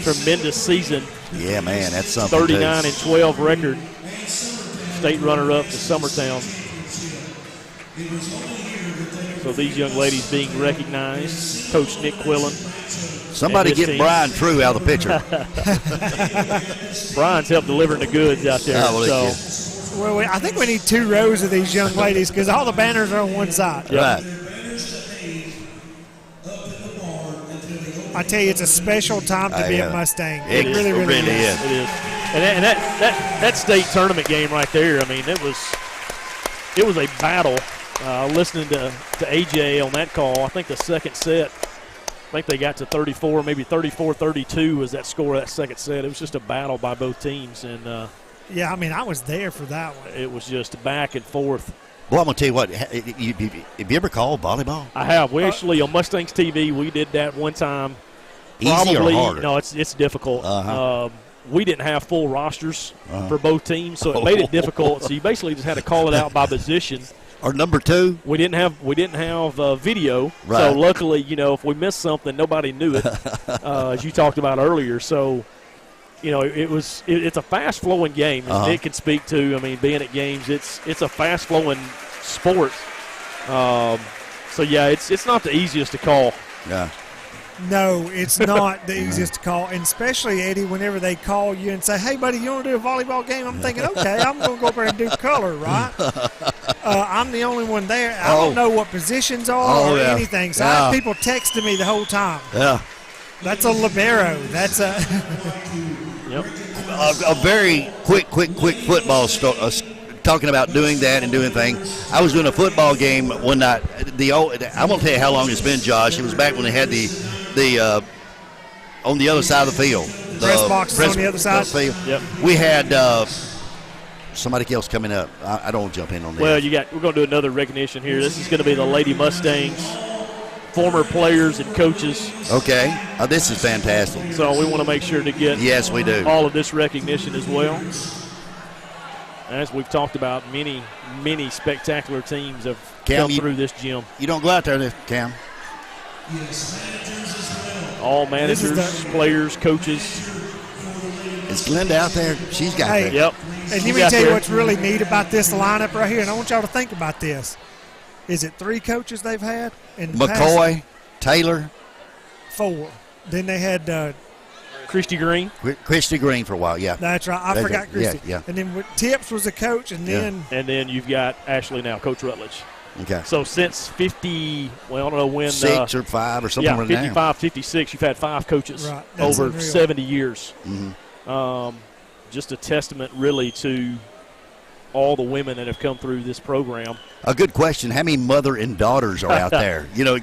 tremendous season. Yeah, man, that's something. 39-12 record. State runner-up to Summertown. So these young ladies being recognized. Coach Nick Quillen Somebody get Brian True out of the picture. Brian's helped delivering the goods out there. Well, I think we need 2 rows of these young ladies because all the banners are on one side. Yep. Right. I tell you, it's a special time to be at Mustang. It really is. It is. And that state tournament game right there, I mean, it was a battle. Listening to AJ on that call, I think the second set, I think they got to 34, maybe 34-32 was that score of that second set. It was just a battle by both teams. And yeah, I mean, I was there for that one. It was just back and forth. Well, I'm going to tell you what, have you ever called volleyball? I have. We actually, on Mustangs TV, we did that one time. Easy or harder? No, it's difficult. We didn't have full rosters for both teams, so it made it difficult. So you basically just had to call it out by position. Or number 2? We didn't have video, right. So luckily, if we missed something, nobody knew it, as you talked about earlier. So, it's a fast-flowing game, as Nick can speak to. I mean, being at games, it's a fast-flowing sport. So yeah, it's not the easiest to call. Yeah. No, it's not the easiest to call, and especially, Eddie, whenever they call you and say, hey, buddy, you want to do a volleyball game? I'm thinking, okay, I'm going to go up there and do color, right? I'm the only one there. I don't know what positions are or anything, so I have people texting me the whole time. Yeah. That's a libero. That's a a very quick football story. Talking about doing that and doing things. I was doing a football game one night. I won't tell you how long it's been, Josh. It was back when they had the on the other side of the field. Press boxes on the other side. The field. Yep. We had somebody else coming up. I don't want to jump in on that. Well, we're going to do another recognition here. This is going to be the Lady Mustangs, former players and coaches. Okay. This is fantastic. So we want to make sure to get yes, we do. all of this recognition as well. As we've talked about, many spectacular teams have come through this gym. You don't go out there, Cam. All managers, players, coaches. Is Glenda out there? She's got that. Yep. And let me tell you what's really neat about this lineup right here, and I want y'all to think about this. Is it 3 coaches they've had? McCoy, Taylor. 4. Then they had Christy Green. Christy Green for a while, yeah. That's right. I forgot Christy. Yeah. And then Tips was a coach, and then you've got Ashley now, Coach Rutledge. Okay. So since 50, I don't know when. 6 or 5 or something. Yeah, 55, 56, you've had 5 coaches over unreal. 70 years. Mm-hmm. just a testament really to all the women that have come through this program. A good question. How many mother and daughters are out there? You know.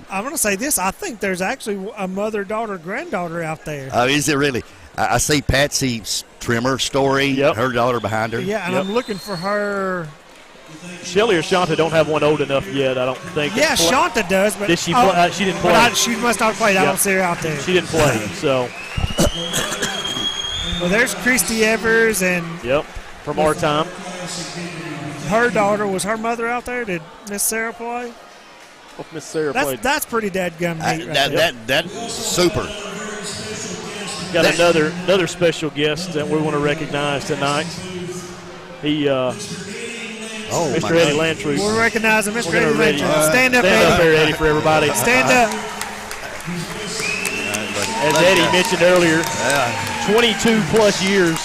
I'm going to say this. I think there's actually a mother, daughter, granddaughter out there. Is it really? I see Patsy Trimmer Story, her daughter behind her. Yeah, and I'm looking for her. Shelly or Shanta don't have one old enough yet, I don't think. Yeah, Shanta does, but did she play? She didn't play. She must not have played. I don't see her out there. She didn't play, so. Well, there's Christy Evers and. Yep, from our time. Her daughter, was her mother out there? Did Miss Sarah play? Well, Miss Sarah played. That's pretty dadgum neat right there. That's super. Got another special guest that we want to recognize tonight. He, Mr. Eddie Lantry. We're recognizing Mr. Eddie Lantry. Stand up, Stand up there, Eddie, for everybody. Stand up. As Eddie mentioned earlier, 22-plus years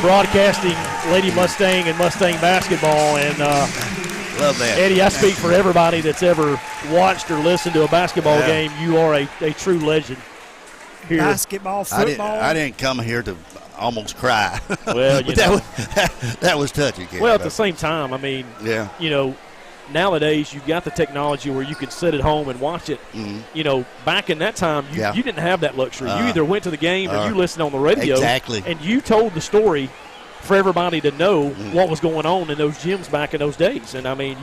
broadcasting Lady Mustang and Mustang basketball. And love that. Eddie, I speak for everybody that's ever watched or listened to a basketball game. You are a true legend here. Basketball, football. I didn't come here to almost cry. Well, that was touching. Well, at the same time, I mean, nowadays you've got the technology where you can sit at home and watch it. Mm-hmm. You know, back in that time, you didn't have that luxury. You either went to the game or you listened on the radio. Exactly. And you told the story for everybody to know what was going on in those gyms back in those days. And, I mean,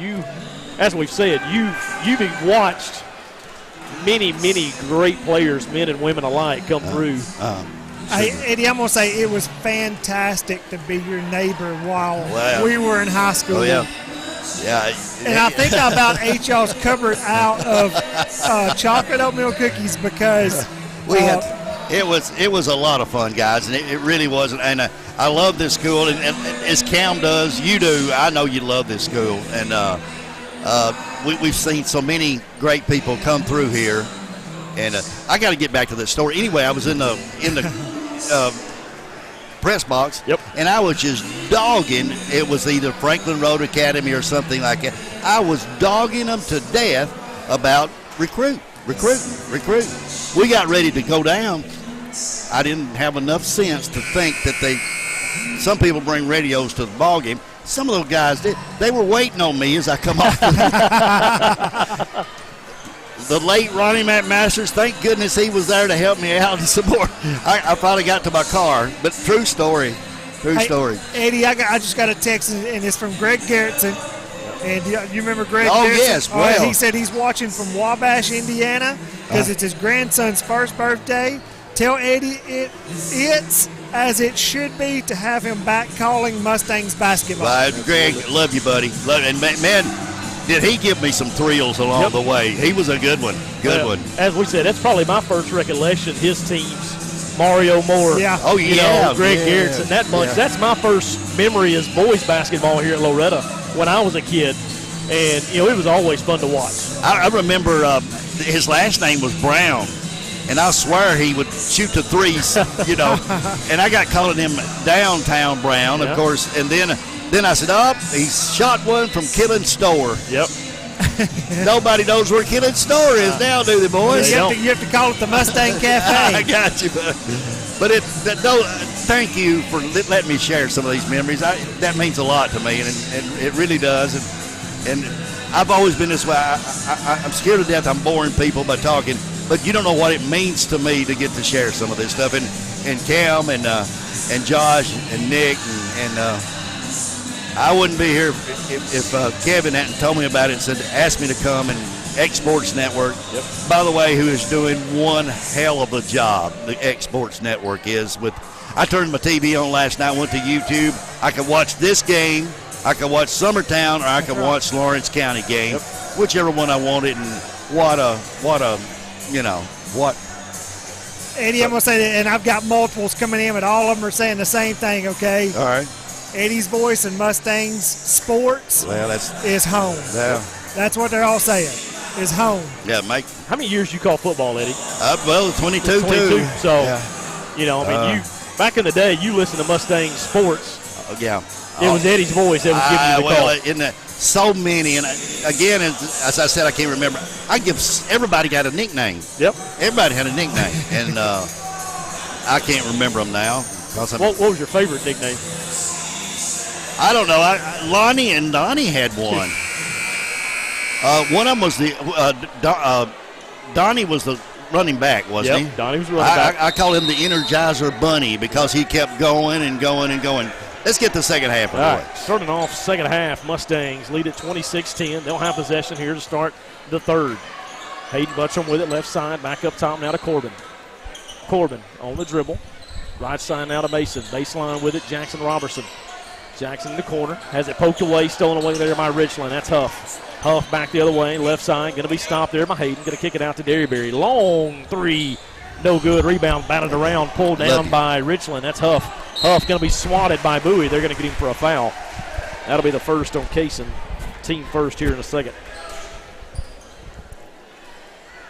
as we've said, you've watched many, many great players, men and women alike, come through. Hey, Eddie, I'm going to say it was fantastic to be your neighbor while we were in high school. Oh, yeah. Yeah. And I think I about ate y'all's cupboard out of chocolate oatmeal cookies because it was a lot of fun, guys, and it really was. And I love this school, and as Cam does, you do. I know you love this school, and we've seen so many great people come through here. And I got to get back to that story. Anyway, I was in the press box, and I was just dogging. It was either Franklin Road Academy or something like that. I was dogging them to death about recruit. We got ready to go down. I didn't have enough sense to think that some people bring radios to the ball game. Some of those guys did. They were waiting on me as I come off the late Ronnie McMasters, thank goodness he was there to help me out and support. I finally got to my car, but true story. Eddie, I just got a text, and it's from Greg Garrettson. And you remember Greg Oh, Garrettson? yes, well. He said he's watching from Wabash, Indiana, because it's his grandson's first birthday. Tell Eddie it's as it should be to have him back calling Mustangs basketball. Greg, love you, buddy. And man, did he give me some thrills along the way. He was a good one. One. As we said, that's probably my first recollection. His teams, Mario Moore. Yeah. Oh, yeah. Greg Garrettson, that bunch. Yeah. That's my first memory as boys basketball here at Loretto when I was a kid. And, it was always fun to watch. I remember his last name was Brown. And I swear he would shoot the threes, And I got calling him Downtown Brown, of course. And then I said, he shot one from Killen Store. Yep. Nobody knows where Killen Store is now, do they, boys? You have to call it the Mustang Cafe. I got you, but thank you for letting me share some of these memories. That means a lot to me, and it really does. And I've always been this way. I'm scared to death I'm boring people by talking, but you don't know what it means to me to get to share some of this stuff. And Cam and Josh and Nick and I wouldn't be here if Kevin hadn't told me about it and asked me to come, and X Sports Network, by the way, who is doing one hell of a job, the X Sports Network is. I turned my TV on last night, went to YouTube. I could watch this game, I could watch Summertown, or I could watch Lawrence County game, whichever one I wanted, and what. Eddie, I'm going to say that, and I've got multiples coming in, but all of them are saying the same thing, okay? All right. Eddie's voice and Mustangs sports is home. Yeah. That's what they're all saying, is home. Yeah, Mike. How many years you call football, Eddie? 22 too. So, you back in the day, you listened to Mustang sports. Yeah. It was Eddie's voice that was giving you the call. So many, and again, as I said, I can't remember. Everybody got a nickname. Yep. Everybody had a nickname, and I can't remember them now. What was your favorite nickname? I don't know. Lonnie and Donnie had one. One of them was Donnie was the running back, wasn't he? Donnie was the running back. I call him the Energizer Bunny because he kept going and going and going. Let's get the second half of the way. Starting off second half, Mustangs lead at 26-10. They'll have possession here to start the third. Hayden Buttram with it, left side, back up top now to Corbin. Corbin on the dribble. Right side now to Mason. Baseline with it, Jackson Robertson. Jackson in the corner, has it poked away, stolen away there by Richland. That's Huff. Huff back the other way, left side, going to be stopped there by Hayden. Going to kick it out to Derryberry. Long three, no good. Rebound, batted around, pulled down by Richland. That's Huff. Huff going to be swatted by Bowie. They're going to get him for a foul. That'll be the first on Kaysen. Team first here in a second.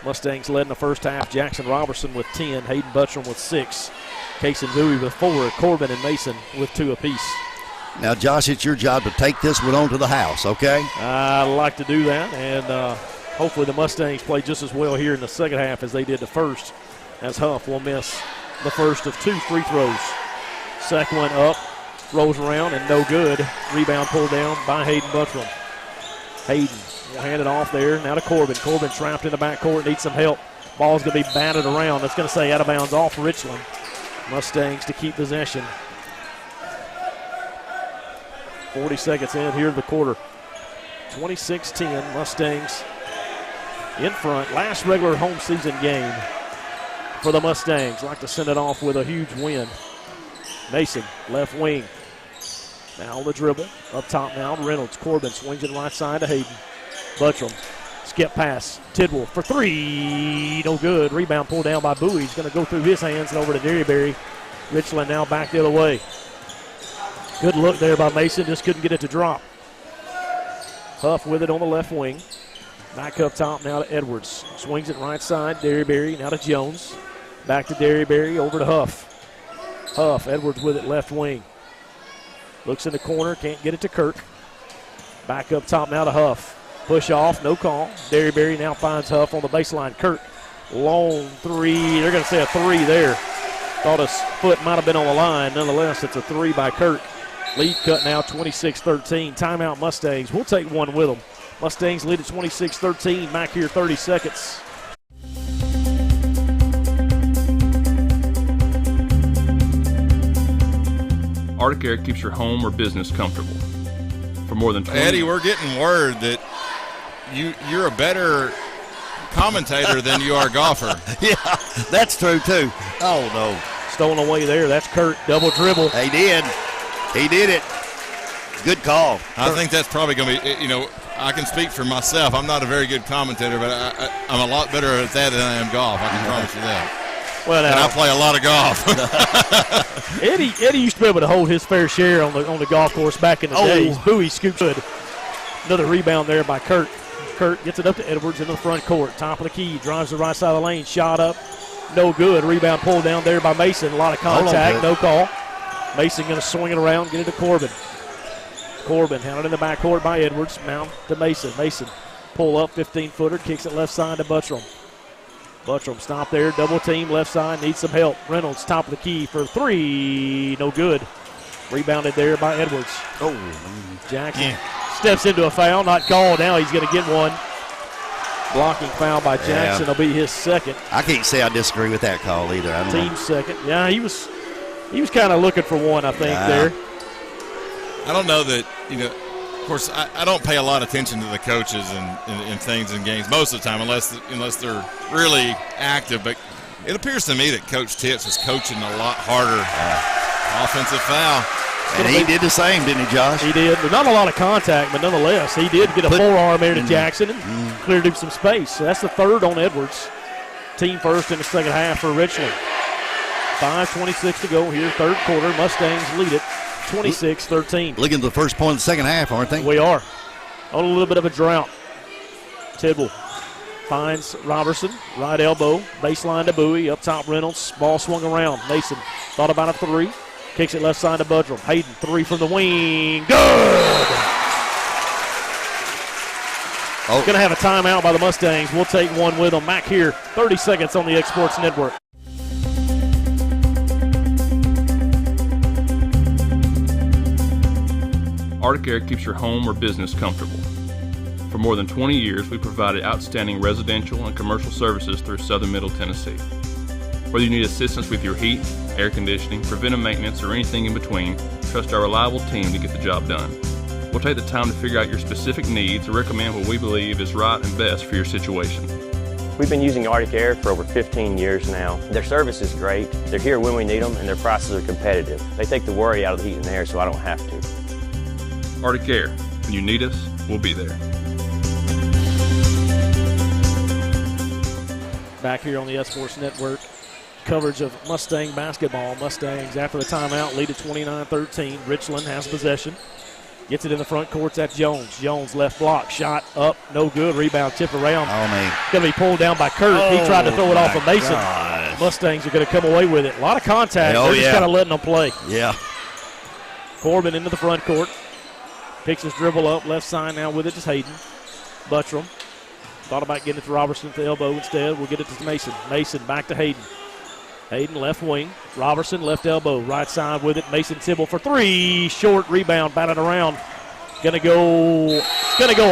Mustangs led in the first half. Jackson Robertson with 10, Hayden Buttram with 6. Kaysen Bowie with 4, Corbin and Mason with 2 apiece. Now, Josh, it's your job to take this one on to the house, okay? I'd like to do that, and hopefully the Mustangs play just as well here in the second half as they did the first, as Huff will miss the first of 2 free throws. Second one up, rolls around, and no good. Rebound pulled down by Hayden Buttram. Hayden will hand it off there, now to Corbin. Corbin trapped in the backcourt, needs some help. Ball's going to be batted around. That's going to say out of bounds off Richland. Mustangs to keep possession. 40 seconds in here in the quarter. 26-10, Mustangs in front. Last regular home season game for the Mustangs. Like to send it off with a huge win. Mason, left wing. Now on the dribble. Up top now, Reynolds. Corbin swings it right side to Hayden. Buttram, skip pass. Tidwell for 3. No good. Rebound pulled down by Bowie. He's going to go through his hands and over to Derryberry. Richland now back the other way. Good look there by Mason, just couldn't get it to drop. Huff with it on the left wing. Back up top now to Edwards. Swings it right side. Derryberry now to Jones. Back to Derryberry, over to Huff. Edwards with it left wing. Looks in the corner, can't get it to Kirk. Back up top now to Huff. Push off, no call. Derryberry now finds Huff on the baseline. Kirk, long three. They're going to say a three there. Thought his foot might have been on the line. Nonetheless, it's a three by Kirk. Lead cut now 26-13. Timeout Mustangs. We'll take one with them. Mustangs lead at 26-13. Back here 30 seconds. Arctic Air keeps your home or business comfortable. For more than 20 Eddie, we're getting word that you're a better commentator than you are a golfer. Yeah, that's true, too. Oh, no. Stolen away there. That's Kurt. Double dribble. He did. He did it. Good call. I think that's probably going to be, I can speak for myself. I'm not a very good commentator, but I'm a lot better at that than I am golf. I can promise you that. Well, now, and I play a lot of golf. Eddie used to be able to hold his fair share on the golf course back in the days. Bowie scoops good. Another rebound there by Kurt. Kurt gets it up to Edwards into the front court. Top of the key. Drives the right side of the lane. Shot up. No good. Rebound pulled down there by Mason. A lot of contact. No call. Mason going to swing it around. Get it to Corbin. Corbin handled in the backcourt by Edwards. Mount to Mason. Mason pull up. 15-footer. Kicks it left side to Buttram. Buttram stop there. Double team left side. Needs some help. Reynolds top of the key for three. No good. Rebounded there by Edwards. Jackson steps into a foul. Not called. Now he's going to get one. Blocking foul by Jackson will be his second. I can't say I disagree with that call either. I don't know. Second. Yeah, he was kind of looking for one, I think, there. I don't know that, of course, I don't pay a lot of attention to the coaches and things in games most of the time unless they're really active. But it appears to me that Coach Titz is coaching a lot harder. Offensive foul. And he did the same, didn't he, Josh? He did. Not a lot of contact, but nonetheless, he did get a forearm there to Jackson and cleared him some space. So that's the third on Edwards. Team first in the second half for Richland. 5:26 to go here, third quarter. Mustangs lead it 26-13. Looking at the first point of the second half, aren't they? We are. On a little bit of a drought. Tidwell finds Robertson, right elbow, baseline to Bowie, up top Reynolds, ball swung around. Mason thought about a three, kicks it left side to Buttram. Hayden, three from the wing, good! Going to have a timeout by the Mustangs. We'll take one with them. Back here, 30 seconds on the X Sports Network. Arctic Air keeps your home or business comfortable. For more than 20 years, we provided outstanding residential and commercial services through southern Middle Tennessee. Whether you need assistance with your heat, air conditioning, preventive maintenance, or anything in between, trust our reliable team to get the job done. We'll take the time to figure out your specific needs and recommend what we believe is right and best for your situation. We've been using Arctic Air for over 15 years now. Their service is great, they're here when we need them, and their prices are competitive. They take the worry out of the heat and air so I don't have to. Arctic Air. When you need us, we'll be there. Back here on the S Sports Network, coverage of Mustang basketball. Mustangs, after the timeout, lead at 29-13. Richland has possession. Gets it in the front court. That's Jones. Jones left block. Shot up. No good. Rebound tip around. Oh, man. Going to be pulled down by Kurt. He tried to throw it off of Mason. Gosh. Mustangs are going to come away with it. A lot of contact. They're just kind of letting them play. Yeah. Corbin into the front court. Picks his dribble up. Left side now with it is Hayden. Buttram. Thought about getting it to Robertson at the elbow instead. We'll get it to Mason. Mason back to Hayden. Hayden left wing. Robertson left elbow. Right side with it. Mason Tibble for three. Short rebound. Batted around. It's going to go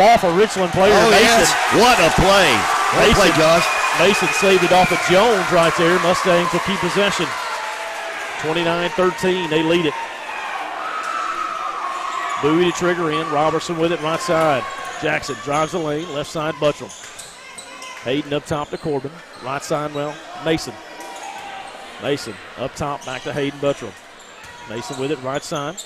off a Richland player. Oh, Mason. yes. What a play. What a play, Josh. Mason saved it off of Jones right there. Mustangs will keep possession. 29-13. They lead it. Bowie to trigger in. Robertson with it right side. Jackson drives the lane. Left side Buttram. Hayden up top to Corbin. Right side, Mason. Mason up top, back to Hayden Buttram. Mason with it, right side.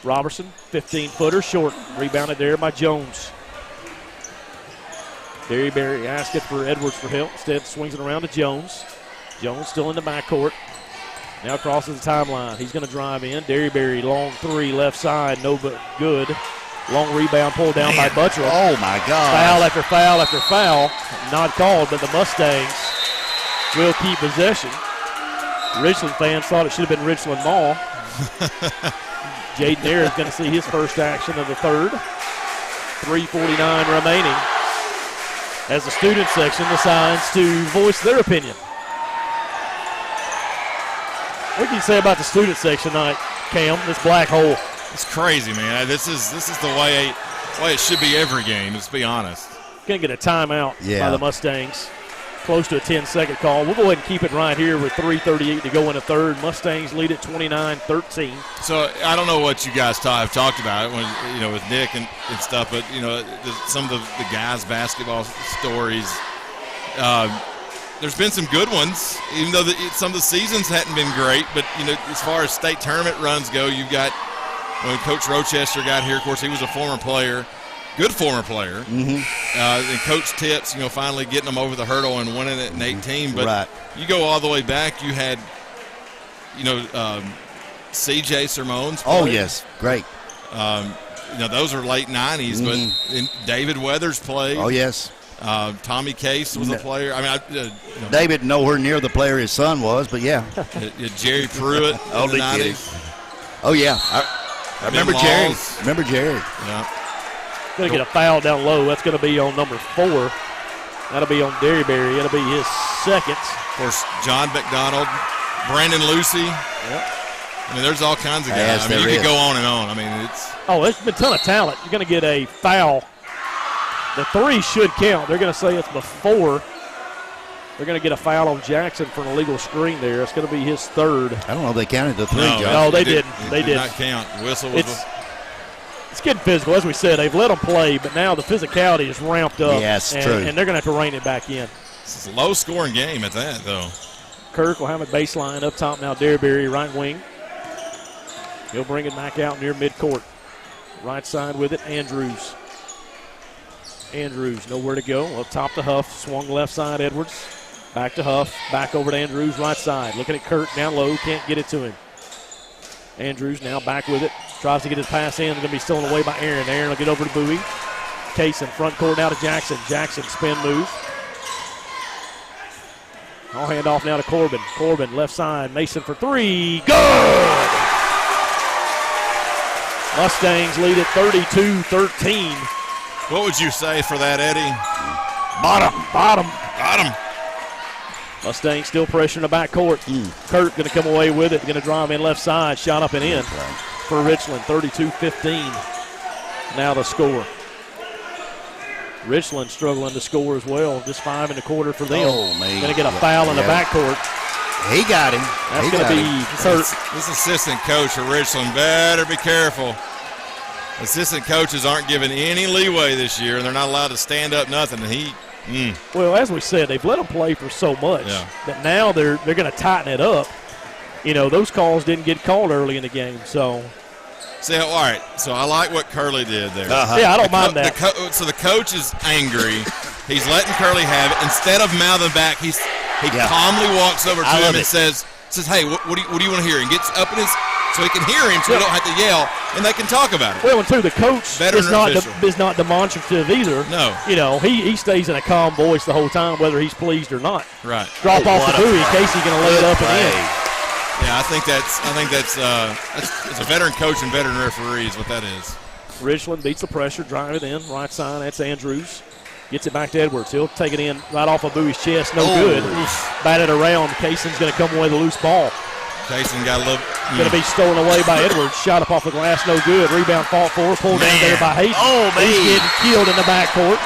Robertson, 15-footer, short. Rebounded there by Jones. Derryberry asking for Edwards for help. Instead, swings it around to Jones. Jones still in the backcourt. Now crosses the timeline. He's going to drive in. Derryberry, long three, left side, no but good. Long rebound pulled down by Buttrill. Oh, my God. Foul after foul after foul. Not called, but the Mustangs will keep possession. Richland fans thought it should have been Richland Mall. Jaden Ayers is going to see his first action of the third. 3:49 remaining as the student section decides to voice their opinion. What can you say about the student section tonight, Cam, this black hole? It's crazy, man. This is the way it should be every game, let's be honest. Going to get a timeout by the Mustangs. Close to a 10-second call. We'll go ahead and keep it right here with 3:38 to go in the third. Mustangs lead at 29-13. So I don't know what you guys have talked about when, with Nick and stuff, but some of the guys' basketball stories. There's been some good ones, even though some of the seasons hadn't been great. But as far as state tournament runs go, you've got when Coach Rochester got here. Of course, he was a former player. Good former player. Mm-hmm. And Coach Tips, finally getting them over the hurdle and winning it in 18. But you go all the way back, you had, C.J. Ceremonies. Oh, yes. Great. Those are late 90s, but David Weathers played. Oh, yes. Tommy Case was a player. I mean, David nowhere near the player his son was, but yeah. Jerry Pruitt in the 90s. Oh, yeah. I remember Jerry. Yeah. Going to get a foul down low. That's going to be on number 4. That'll be on Derryberry. It'll be his second. Of course, John McDonald, Brandon Lucy. Yep. I mean, there's all kinds of guys. You could go on and on. I mean, it's. Oh, there's been a ton of talent. You're going to get a foul. The 3 should count. They're going to say it's before. They're going to get a foul on Jackson for an illegal screen there. It's going to be his third. I don't know if they counted the 3. No, they didn't. They did not count. Whistle was. It's getting physical. As we said, they've let them play, but now the physicality is ramped up. Yes, true. And they're going to have to rein it back in. It's a low-scoring game at that, though. Kirk will have a baseline up top now. Derryberry, right wing. He'll bring it back out near midcourt. Right side with it, Andrews. Andrews, nowhere to go. Up top to Huff. Swung left side, Edwards. Back to Huff. Back over to Andrews, right side. Looking at Kirk down low. Can't get it to him. Andrews now back with it. Tries to get his pass in. They're going to be stolen away by Aaron. Aaron will get over to Bowie. Kaysen, front court now to Jackson. Jackson, spin move. I'll hand off now to Corbin. Corbin, left side. Mason for 3. Good! Mustangs lead at 32-13. What would you say for that, Eddie? Bottom. Bottom. Mustangs still pressuring the backcourt. Kurt going to come away with it. Going to drive in left side. Shot up and in for Richland. 32-15. Now the score. Richland struggling to score as well. Just 5 in the quarter for them. Oh, man. Going to get a foul in the backcourt. He got him. That's going to be Kurt. This assistant coach for Richland better be careful. Assistant coaches aren't given any leeway this year, and they're not allowed to stand up nothing. And Well, as we said, they've let them play for so much that now they're going to tighten it up. Those calls didn't get called early in the game, so. See, all right. So I like what Curley did there. Yeah, I don't mind that. So the coach is angry. He's letting Curley have it. Instead of mouthing back, he calmly walks over to him and says, "Hey, what do you want to hear?" And gets up in his so he can hear him, so he don't have to yell, and they can talk about it. Well, and too, the coach is not demonstrative either. No. He stays in a calm voice the whole time, whether he's pleased or not. Right. Drop off the buoy. Casey going to lay it up and in. Yeah, I think that's it's a veteran coach and veteran referee is what that is. Richland beats the pressure, drive it in, right side. That's Andrews. Gets it back to Edwards. He'll take it in right off of Bowie's chest. No good. Batted around. Kaysen's going to come away with a loose ball. Kaysen got a little. Going to be stolen away by Edwards. Shot up off the glass. No good. Rebound fought for. Pulled down there by Hayden. Oh, man. He's getting killed in the backcourt.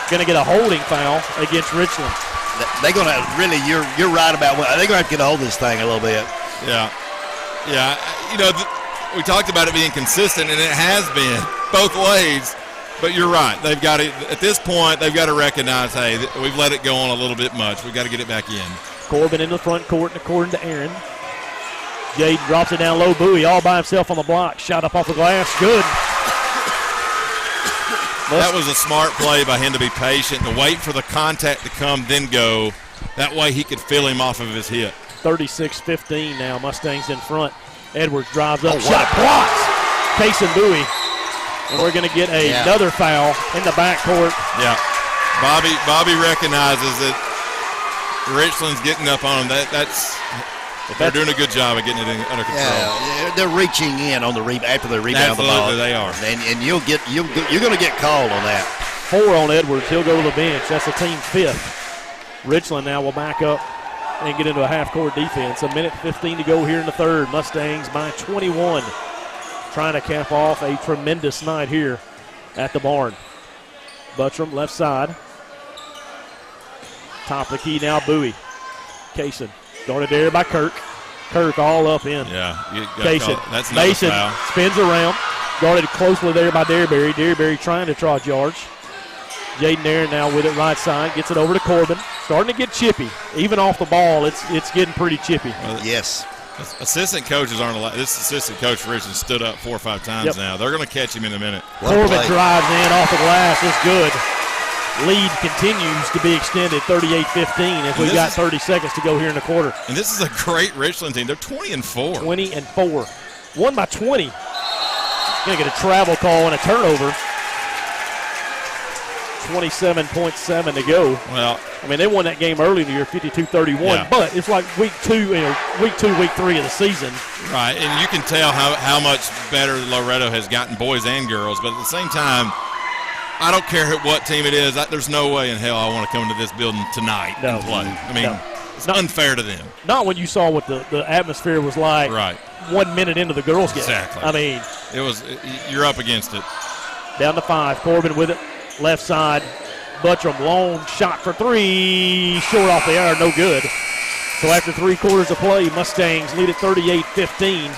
Going to get a holding foul against Richland. They're going to really, you're right about what. They're going to have to get a hold of this thing a little bit. Yeah. We talked about it being consistent, and it has been both ways. But you're right. They've got to, at this point, they've got to recognize, hey, we've let it go on a little bit much. We've got to get it back in. Corbin in the front court, and according to Aaron. Jaden drops it down low. Bowie all by himself on the block. Shot up off the glass. Good. That was a smart play by him to be patient, to wait for the contact to come, then go. That way he could feel him off of his hip. 36-15 now. Mustangs in front. Edwards drives up. Shot blocks. Kaysen Bowie And we're going to get another foul in the backcourt. Yeah. Bobby recognizes that Richland's getting up on him. They're doing a good job of getting it under control. Yeah, they're reaching in on the after they rebound the ball. Absolutely, they are. And you're going to get called on that. 4 on Edwards. He'll go to the bench. That's the team 5th. Richland now will back up and get into a half-court defense. 1:15 to go here in the third. Mustangs by 21. Trying to cap off a tremendous night here at the barn. Buttram left side. Top of the key now, Bowie. Kaysen guarded there by Kirk. Kirk all up in. Yeah. Kaysen. That's Mason foul. spins around. Guarded closely there by Derryberry. Derryberry trying to draw George. Jaden Aaron now with it right side. Gets it over to Corbin. Starting to get chippy. Even off the ball, it's getting pretty chippy. Yes. Assistant coaches aren't allowed. This assistant coach for Richland stood up 4 or 5 times now. They're going to catch him in a minute. Corbin drives in off the glass. It's good. Lead continues to be extended 38-15 as we've got 30 seconds to go here in the quarter. And this is a great Richland team. They're 20-4. 20-4. Won by 20. Going to get a travel call and a turnover. 27.7 to go. Well, I mean, they won that game early in the year, 52-31, but it's like week 2, week 3 of the season. Right, and you can tell how much better Loretto has gotten, boys and girls, but at the same time, I don't care what team it is. There's no way in hell I want to come to this building tonight and play. I mean, it's not unfair to them. Not when you saw what the atmosphere was like 1 minute into the girls' game. Exactly. I mean, you're up against it. Down to 5. Corbin with it. Left side, Buttram, long shot for 3, short off the air, no good. So after 3 quarters of play, Mustangs lead at 38-15.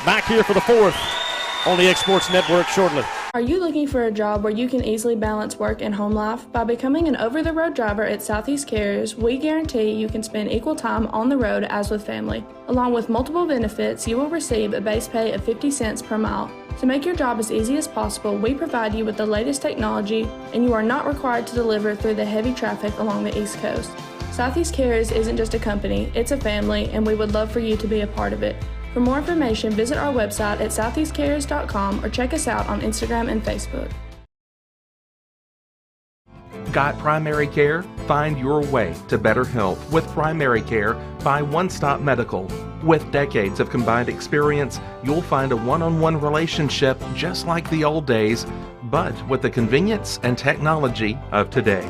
Back here for the 4th on the X Sports Network shortly. Are you looking for a job where you can easily balance work and home life? By becoming an over-the-road driver at Southeast Carriers, we guarantee you can spend equal time on the road as with family. Along with multiple benefits, you will receive a base pay of 50 cents per mile. To make your job as easy as possible, we provide you with the latest technology, and you are not required to deliver through the heavy traffic along the East Coast. Southeast Carriers isn't just a company, it's a family, and we would love for you to be a part of it. For more information, visit our website at southeastcarriers.com or check us out on Instagram and Facebook. Got primary care? Find your way to better health with Primary Care by One Stop Medical. With decades of combined experience, you'll find a one-on-one relationship just like the old days, but with the convenience and technology of today.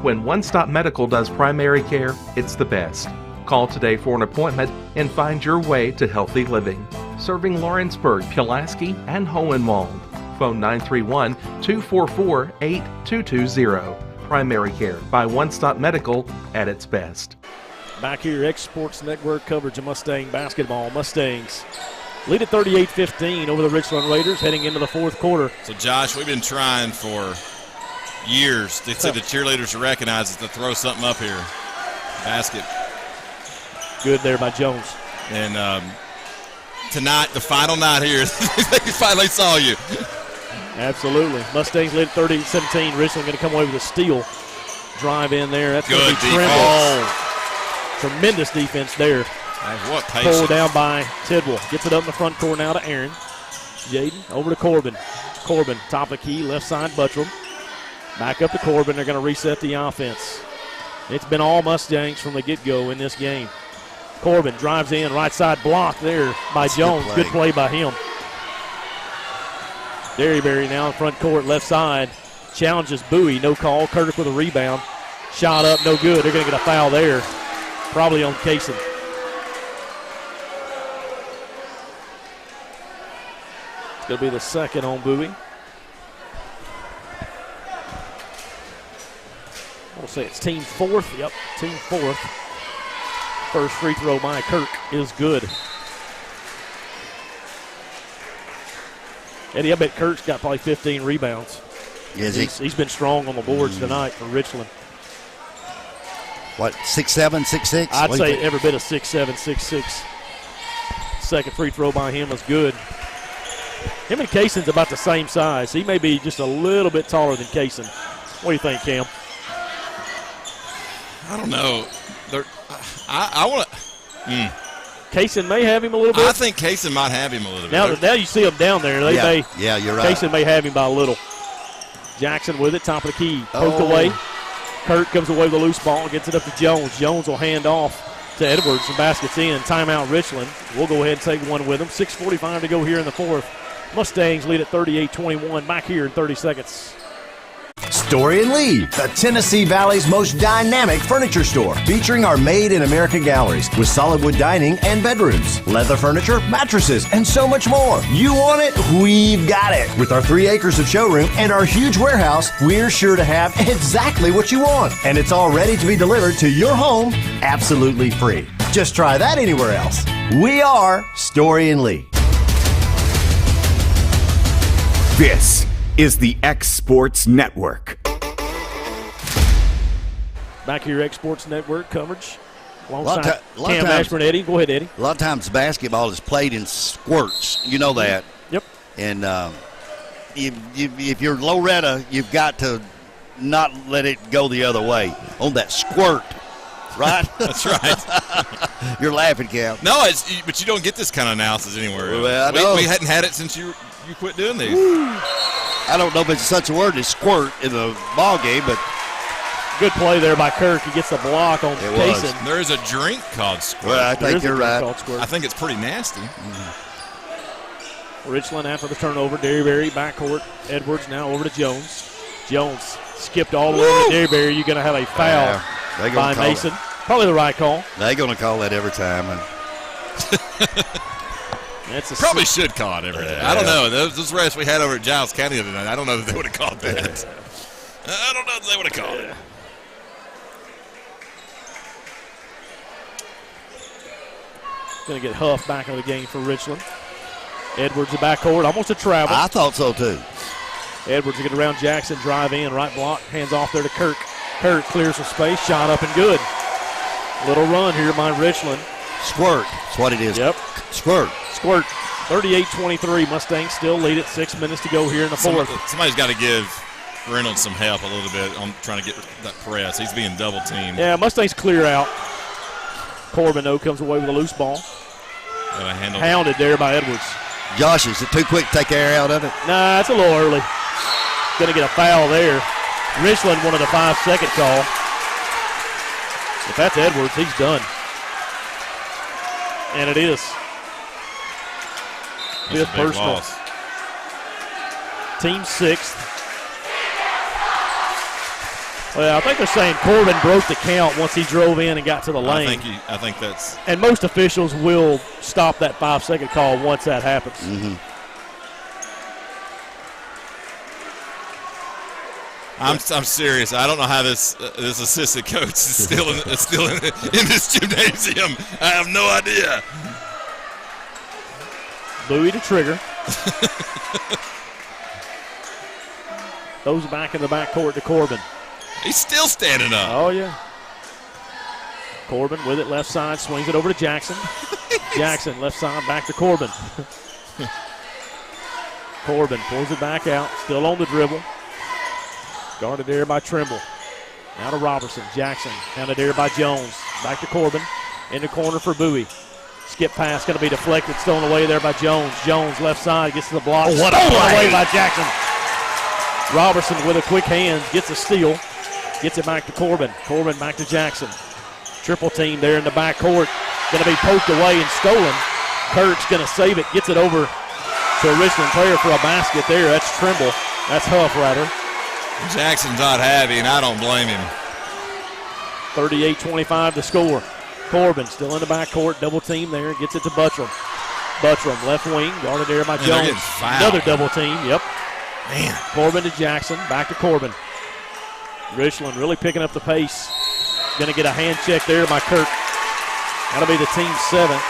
When One Stop Medical does primary care, it's the best. Call today for an appointment and find your way to healthy living. Serving Lawrenceburg, Pulaski, and Hohenwald. Phone 931-244-8220. Primary Care by One Stop Medical at its best. Back here, X Sports Network coverage of Mustang basketball. Mustangs lead at 38-15 over the Richland Raiders heading into the 4th quarter. So, Josh, we've been trying for years to see the cheerleaders to recognize it, to throw something up here. Basket. Good there by Jones. And tonight, the final night here, they finally saw you. Absolutely. Mustangs lead at 38-17. Richland going to come away with a steal. Drive in there. That's good defense. Tremendous defense there. What patience. Pulled down by Tidwell. Gets it up in the front court now to Aaron. Jaden over to Corbin. Corbin, top of the key, left side, Buttram. Back up to Corbin. They're going to reset the offense. It's been all Mustangs from the get-go in this game. Corbin drives in, right side block there by Jones. Good play by him. Derryberry now in front court, left side. Challenges Bowie, no call. Kirk with a rebound. Shot up, no good. They're going to get a foul there. Probably on Kaysen. It's going to be the second on Bowie. I'll say it's team 4th. Yep, team 4th. First free throw by Kirk is good. Eddie, I bet Kirk's got probably 15 rebounds. He's been strong on the boards tonight for Richland. What, 6'7", 6'6"? I'd say every bit of 6'7", 6'6". Second free throw by him is good. Him and Kaysen's about the same size. He may be just a little bit taller than Kaysen. What do you think, Cam? I don't know. I want to. Kaysen may have him a little bit. I think Kaysen might have him a little bit. Now you see him down there. Yeah, you're right. Kaysen may have him by a little. Jackson with it, top of the key. Poked away. Kurt comes away with a loose ball, gets it up to Jones. Jones will hand off to Edwards. The basket's in. Timeout Richland. We'll go ahead and take one with them. 6:45 to go here in the fourth. Mustangs lead at 38-21. Back here in 30 seconds. Story and Lee, the Tennessee Valley's most dynamic furniture store, featuring our Made in America galleries with solid wood dining and bedrooms, leather furniture, mattresses, and so much more. You want it? We've got it. With our 3 acres of showroom and our huge warehouse, we're sure to have exactly what you want. And it's all ready to be delivered to your home absolutely free. Just try that anywhere else. We are Story and Lee. This is the X Sports Network. Back here, X Sports Network coverage. Alongside Cam Ashburn, Eddie. Go ahead, Eddie. A lot of times basketball is played in squirts. You know that. Yep. And if you're Loretto, you've got to not let it go the other way on that squirt. Right? That's right. You're laughing, Cal. No, but you don't get this kind of analysis anywhere. Well, we hadn't had it since you quit doing these. I don't know if it's such a word as squirt in the ball game, but good play there by Kirk. He gets the block on Kaysen. There is a drink called squirt. Well, I think you're right. I think it's pretty nasty. Richland after the turnover. Derryberry backcourt. Edwards now over to Jones. Jones skipped all the way to Derryberry. You're going to have a foul by Mason. Probably the right call. They're going to call that every time. Probably should call it every day. I don't know. Those refs we had over at Giles County the other night, I don't know that they would have called that. I don't know if they would have called it. Going to get Huff back into the game for Richland. Edwards the backcourt, almost a travel. I thought so too. Edwards to get around Jackson, drive in, right block, hands off there to Kirk. Kirk clears some space, shot up and good. Little run here by Richland. Squirt, that's what it is. Yep. Squirt. 38-23. Mustangs still lead it. 6 minutes to go here in the fourth. Somebody's got to give Reynolds some help a little bit on trying to get that press. He's being double teamed. Yeah, Mustangs clear out. Corbin, though, comes away with a loose ball. Hounded there by Edwards. Josh, is it too quick to take air out of it? Nah, it's a little early. Going to get a foul there. Richland wanted a 5-second call. If that's Edwards, he's done. And it is. Fifth personal. Loss. Team sixth. Well, I think they're saying Corbin broke the count once he drove in and got to the lane. I think that's. And most officials will stop that 5-second call once that happens. Mm-hmm. I'm serious. I don't know how this assistant coach is still in this gymnasium. I have no idea. Bowie to trigger. Those back in the backcourt to Corbin. He's still standing up. Oh, yeah. Corbin with it, left side, swings it over to Jackson. Jackson, left side, back to Corbin. Corbin pulls it back out, still on the dribble. Guarded there by Trimble. Now to Robertson. Jackson down to there by Jones. Back to Corbin. In the corner for Bowie. Skip pass going to be deflected. Stolen away there by Jones. Jones left side gets to the block. What Stolen away by Jackson. Robertson with a quick hand gets a steal. Gets it back to Corbin. Corbin back to Jackson. Triple team there in the backcourt. Going to be poked away and stolen. Kurt's going to save it. Gets it over to a Richland player for a basket there. That's Trimble. That's Huff, rather. Jackson's not happy, and I don't blame him. 38-25 to score. Corbin still in the backcourt. Double team there. Gets it to Buttram. Buttram, left wing. Guarded there by Jones. Another double team. Yep. Man. Corbin to Jackson. Back to Corbin. Richland really picking up the pace. Going to get a hand check there by Kirk. That'll be the team seventh.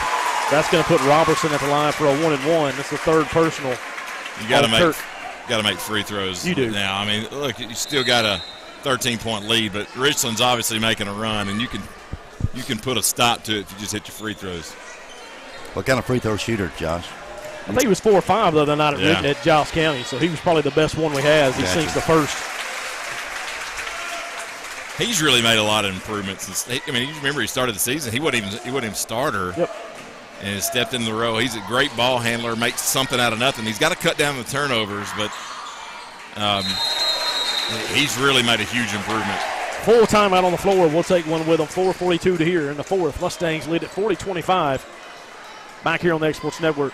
That's going to put Robertson at the line for a 1-and-1. That's the third personal. You got to make free throws. You do. Now, I mean, look, you still got a 13-point lead, but Richland's obviously making a run, and you can put a stop to it if you just hit your free throws. What kind of free throw shooter, Josh? I think he was 4 or 5 the other night at Giles County, so he was probably the best one we had. He sinks the first. He's really made a lot of improvements. I mean, you remember he started the season. He wasn't even starter. Yep. and has stepped in the row. He's a great ball handler, makes something out of nothing. He's got to cut down the turnovers, but he's really made a huge improvement. Full timeout on the floor. We'll take one with them. 4:42 to here in the fourth. Mustangs lead at 40-25. Back here on the X Sports Network.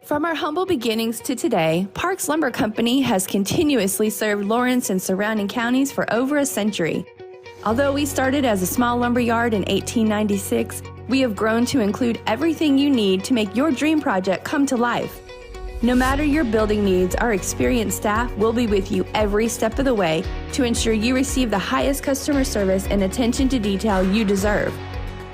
From our humble beginnings to today, Parks Lumber Company has continuously served Lawrence and surrounding counties for over a century. Although we started as a small lumber yard in 1896, we have grown to include everything you need to make your dream project come to life. No matter your building needs, our experienced staff will be with you every step of the way to ensure you receive the highest customer service and attention to detail you deserve.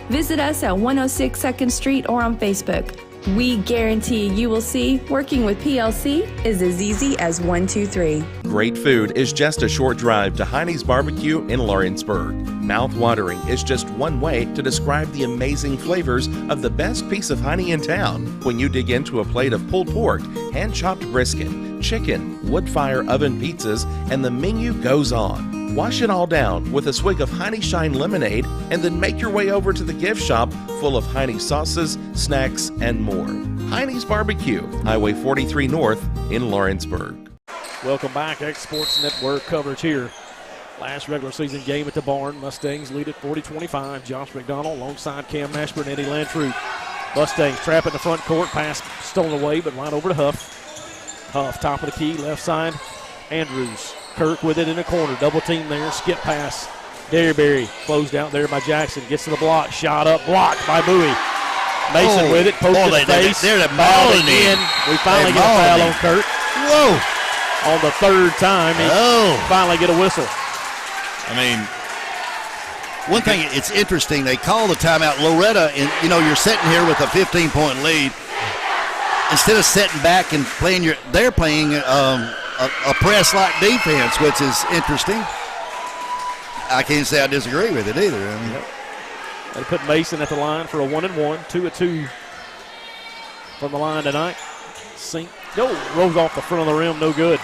Visit us at 106 2nd Street or on Facebook. We guarantee you will see working with PLC is as easy as 1, 2, 3. Great food is just a short drive to Heine's Barbecue in Lawrenceburg. Mouth-watering is just one way to describe the amazing flavors of the best piece of Heine in town. When you dig into a plate of pulled pork, hand-chopped brisket, chicken, wood-fire oven pizzas, and the menu goes on. Wash it all down with a swig of Heine Shine lemonade and then make your way over to the gift shop full of Heine sauces, snacks, and more. Heine's Barbecue, Highway 43 North in Lawrenceburg. Welcome back. X Sports Network coverage here. Last regular season game at the barn. Mustangs lead at 40-25. Josh McDonald alongside Cam Mashburn and Eddie Lantrue. Mustangs trap in the front court. Pass stolen away, but right over to Huff. Huff, top of the key, left side. Andrews. Kirk with it in the corner. Double team there. Skip pass. Derryberry closed out there by Jackson. Gets to the block. Shot up. Blocked by Bowie. Mason with it. Poked in the face. They're the ball again. We finally get a foul on Kirk. Whoa. On the third time, he finally get a whistle. I mean, one thing, it's interesting. They call the timeout. Loretto, and you're sitting here with a 15-point lead. Instead of sitting back and playing they're playing a press-like defense, which is interesting. I can't say I disagree with it either. I mean, They put Mason at the line for a 1-and-1, 2 of 2 from the line tonight. Rolls off the front of the rim, no good.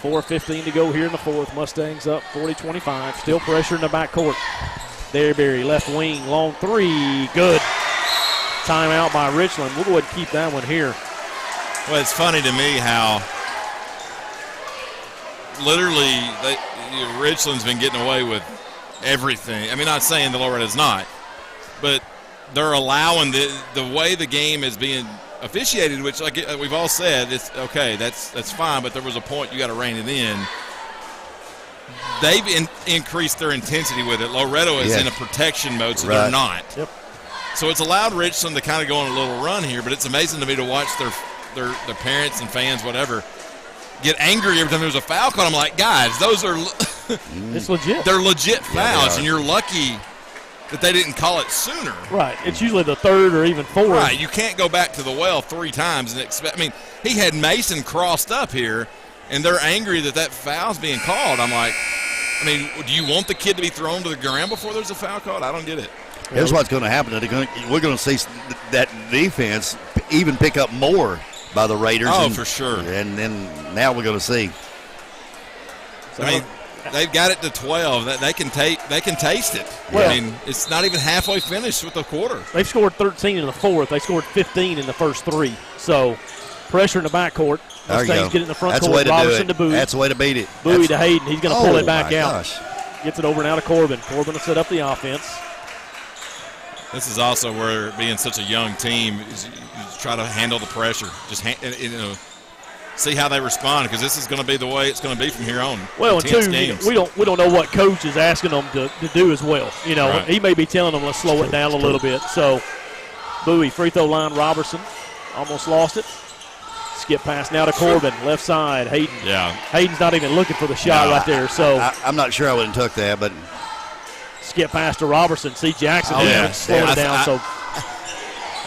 4:15 to go here in the fourth. Mustangs up 40-25. Still pressure in the backcourt. Derryberry, left wing, long three, good. Timeout by Richland. We'll go ahead and keep that one here. Well, it's funny to me how literally Richland's been getting away with everything. I mean, not saying the Loretto's not, but they're allowing the way the game is being officiated, which like we've all said, it's okay, that's fine, but there was a point you got to rein it in. They've increased their intensity with it. Loretto is in a protection mode, so they're not. Yep. So it's allowed Richland to kind of go on a little run here, but it's amazing to me to watch their parents and fans, whatever, get angry every time there's a foul call. I'm like, guys, those are it's legit. They're legit fouls, and you're lucky that they didn't call it sooner. Right. It's usually the third or even fourth. Right. You can't go back to the well 3 times and expect. I mean, he had Mason crossed up here, and they're angry that foul's being called. I'm like, I mean, do you want the kid to be thrown to the ground before there's a foul called? I don't get it. Here's what's going to happen. We're going to see that defense even pick up more by the Raiders. Oh, for sure. And then now we're going to see. I mean, they've got it to 12. They can taste it. Well, I mean, it's not even halfway finished with the quarter. They've scored 13 in the fourth. They scored 15 in the first 3. So pressure in the backcourt. Mustangs get it in the front court. Robertson to Bowie. That's the way to beat it. Bowie to Hayden. He's going to pull it back out. Gosh. Gets it over now to Corbin. Corbin will set up the offense. This is also where being such a young team, you try to handle the pressure. Just see how they respond, because this is going to be the way it's going to be from here on. Well, and two, we don't know what coach is asking them to do as well. Right. He may be telling them let's slow it down a little bit. So Bowie, free throw line, Robertson almost lost it. Skip pass now to Corbin, left side. Hayden. Yeah. Hayden's not even looking for the shot right there. So I'm not sure I would have took that, but skip pass to Robertson. See Jackson slowing it down. So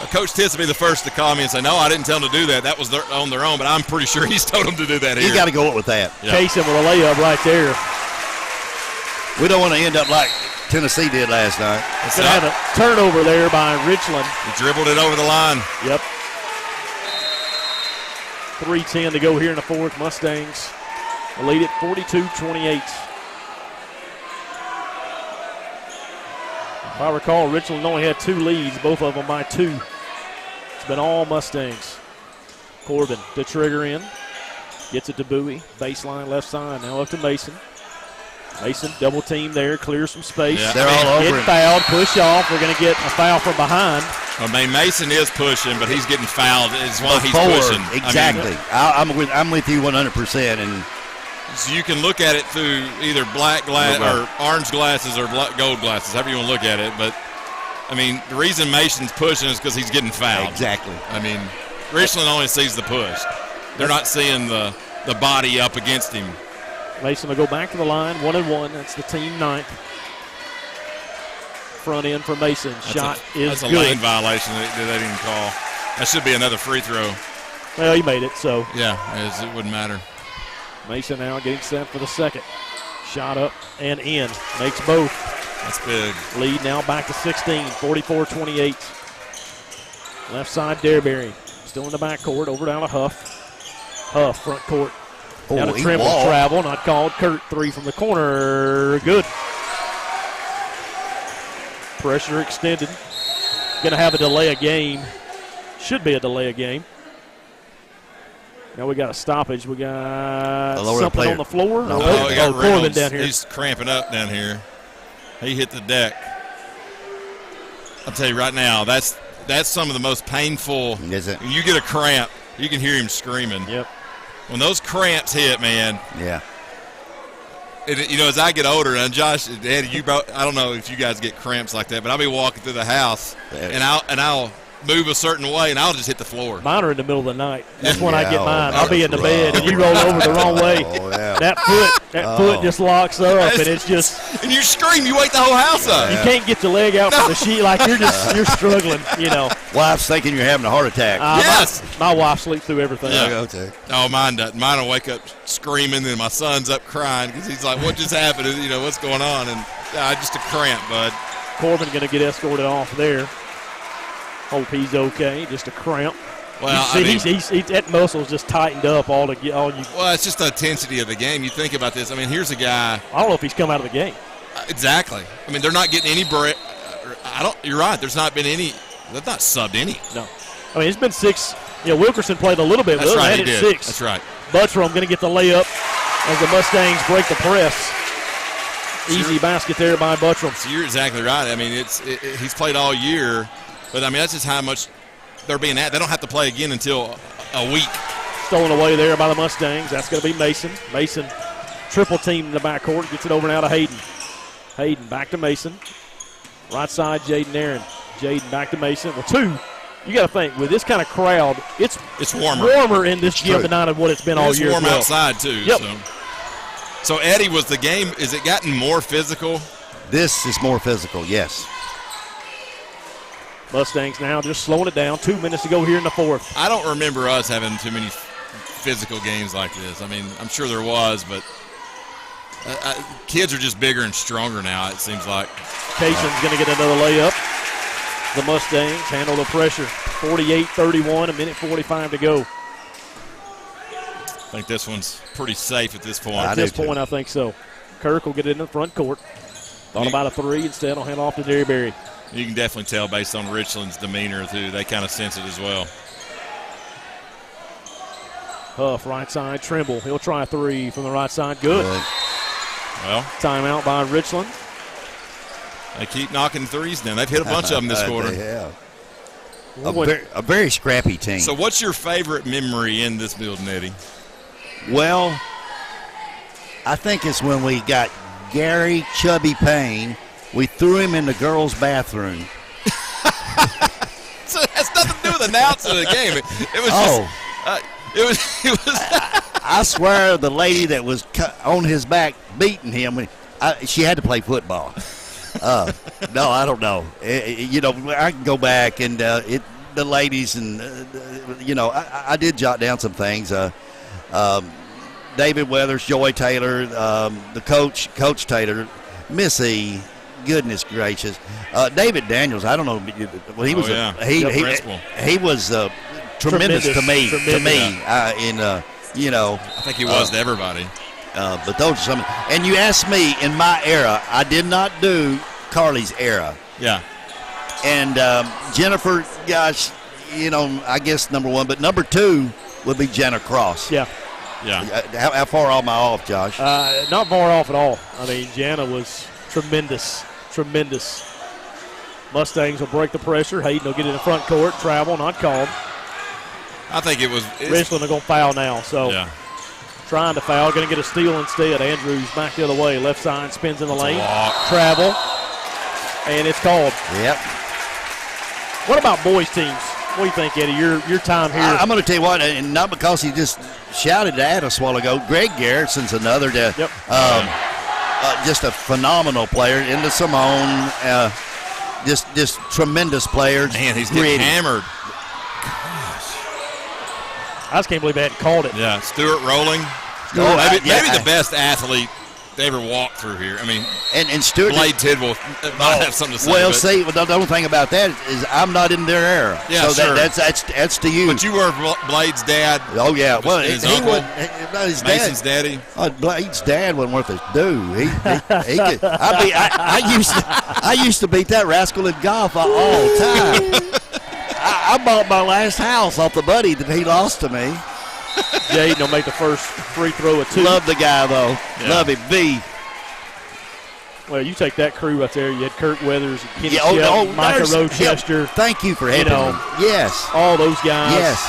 Coach Titt's will be the first to call me and say, no, I didn't tell them to do that. That was on their own, but I'm pretty sure he's told them to do that here. You got to go with that. Yeah. Casey with a layup right there. We don't want to end up like Tennessee did last night. Going to have a turnover there by Richland. He dribbled it over the line. Yep. 3:10 to go here in the fourth. Mustangs lead it 42-28. If I recall, Richland only had 2 leads, both of them by 2. It's been all Mustangs. Corbin to trigger in. Gets it to Bowie. Baseline left side. Now up to Mason. Mason double team there. Clears some space. Yeah. They're all over him. Fouled. Push off. We're going to get a foul from behind. I mean, Mason is pushing, but he's getting fouled. Is why he's pushing. Exactly. I mean, I'm with you 100%. And so you can look at it through either black glass or orange glasses or gold glasses, however you want to look at it. But, I mean, the reason Mason's pushing is because he's getting fouled. Exactly. I mean, Richland only sees the push. They're not seeing the body up against him. Mason will go back to the line, 1-1. That's the team 9th. Front end for Mason. Shot is that's good. That's a lane violation that they didn't call. That should be another free throw. Well, he made it, so. Yeah, it wouldn't matter. Mason now getting set for the second. Shot up and in. Makes both. That's big. Lead now back to 16, 44-28. Left side, Derberry. Still in the backcourt, over down to Huff. Huff, front court. Down to Trimble, travel, not called. Kurt, 3 from the corner. Good. Pressure extended. Going to have a delay of game. Should be a delay of game. Now we got a stoppage. We got something on the floor. Corbin down here. He's cramping up down here. He hit the deck. I'll tell you right now, that's some of the most painful. Is it? When you get a cramp, you can hear him screaming. Yep. When those cramps hit, man. Yeah. As I get older, and Josh, Eddie, I don't know if you guys get cramps like that, but I'll be walking through the house, and I'll move a certain way, and I'll just hit the floor. Mine are in the middle of the night. That's when I get mine. I'll be in the bed, and you roll over the wrong way. Oh, yeah. That foot just locks up, and it's just. And you scream, you wake the whole house up. You can't get your leg out from the sheet, like you're struggling, Wife's thinking you're having a heart attack. Yes. My wife sleeps through everything. Yeah. Oh, mine doesn't. Mine will wake up screaming, and my son's up crying because he's like, "What just happened? What's going on?" And just a cramp, bud. Corbin going to get escorted off there. Hope he's okay. Just a cramp. Well, that muscle's just tightened up all you. Well, it's just the intensity of the game. You think about this. I mean, here's a guy. I don't know if he's come out of the game. Exactly. I mean, they're not getting any break. You're right. There's not been any. They've not subbed any. No. I mean, it's been 6. Wilkerson played a little bit. That's right. He did. 6. That's right. Buttram going to get the layup as the Mustangs break the press. Easy basket there by Buttram. So you're exactly right. I mean, he's played all year. But, I mean, that's just how much they're being at. They don't have to play again until a week. Stolen away there by the Mustangs. That's going to be Mason. Mason triple team in the backcourt. Gets it over now to Hayden. Hayden back to Mason. Right side, Jaden Aaron. Jaden back to Mason. Well, 2. You got to think, with this kind of crowd, it's warmer in this gym tonight than what it's been all year. It's warm outside, too. Yep. So, Eddie, was the game, is it gotten more physical? This is more physical, yes. Mustangs now just slowing it down. 2 minutes to go here in the 4th. I don't remember us having too many physical games like this. I mean, I'm sure there was, but kids are just bigger and stronger now, it seems like. Cayson's going to get another layup. The Mustangs handle the pressure. 48-31, a minute 45 to go. I think this one's pretty safe at this point. At this point, I think so. Kirk will get it in the front court. Thought about a 3 instead. I'll hand off to Derryberry. You can definitely tell based on Richland's demeanor, too. They kind of sense it as well. Huff, right side, Trimble. He'll try a 3 from the right side. Good. Well, timeout by Richland. They keep knocking 3s down. They've hit a bunch of them this quarter. They have. A very scrappy team. So what's your favorite memory in this building, Eddie? Well, I think it's when we got Gary Chubby Payne. We threw him in the girls' bathroom. So it has nothing to do with announcing the game. It was I swear the lady that was on his back beating him, she had to play football. No, I don't know. I can go back and the ladies and, I did jot down some things. David Weathers, Joy Taylor, the Coach Taylor, Missy. Goodness gracious, David Daniels. I don't know. Well, he was he was tremendous to me. I think he was to everybody. But those are some. And you asked me in my era, I did not do Carly's era. Yeah. And Jennifer, gosh, I guess number one, but number two would be Jenna Cross. Yeah. Yeah. How far am I off, Josh? Not far off at all. I mean, Jana was tremendous. Mustangs will break the pressure. Hayden will get in the front court. Travel, not called. I think Richland are going to foul now. So trying to foul, going to get a steal instead. Andrews back the other way. Left side, spins in the lane. Travel. And it's called. Yep. What about boys teams? What do you think, Eddie? Your time here. I'm going to tell you what, and not because he just shouted at us a while ago. Greg Garrison's another just a phenomenal player. Into Simone, just tremendous player. Man, he's getting hammered. I just can't believe they hadn't called it. Yeah, Stuart Rowling. Maybe the best athlete they ever walked through here. I mean, and Stuart Blade Tidwell might have something to say. Well, see, the only thing about that is I'm not in their era. Yeah, so sure. That's to you. But you were Blade's dad. Oh yeah, well, his he uncle, his Mason's dad, daddy. Blade's dad wasn't worth his due. He could. I used to beat that rascal in golf all the time. I bought my last house off the buddy that he lost to me. Jaden will make the first free throw of 2. Love the guy, though. Yeah. Love him. B. Well, you take that crew right there. You had Kirk Weathers, Kenny Shelton, Micah Rochester. Thank you for having me. Yes. All those guys. Yes.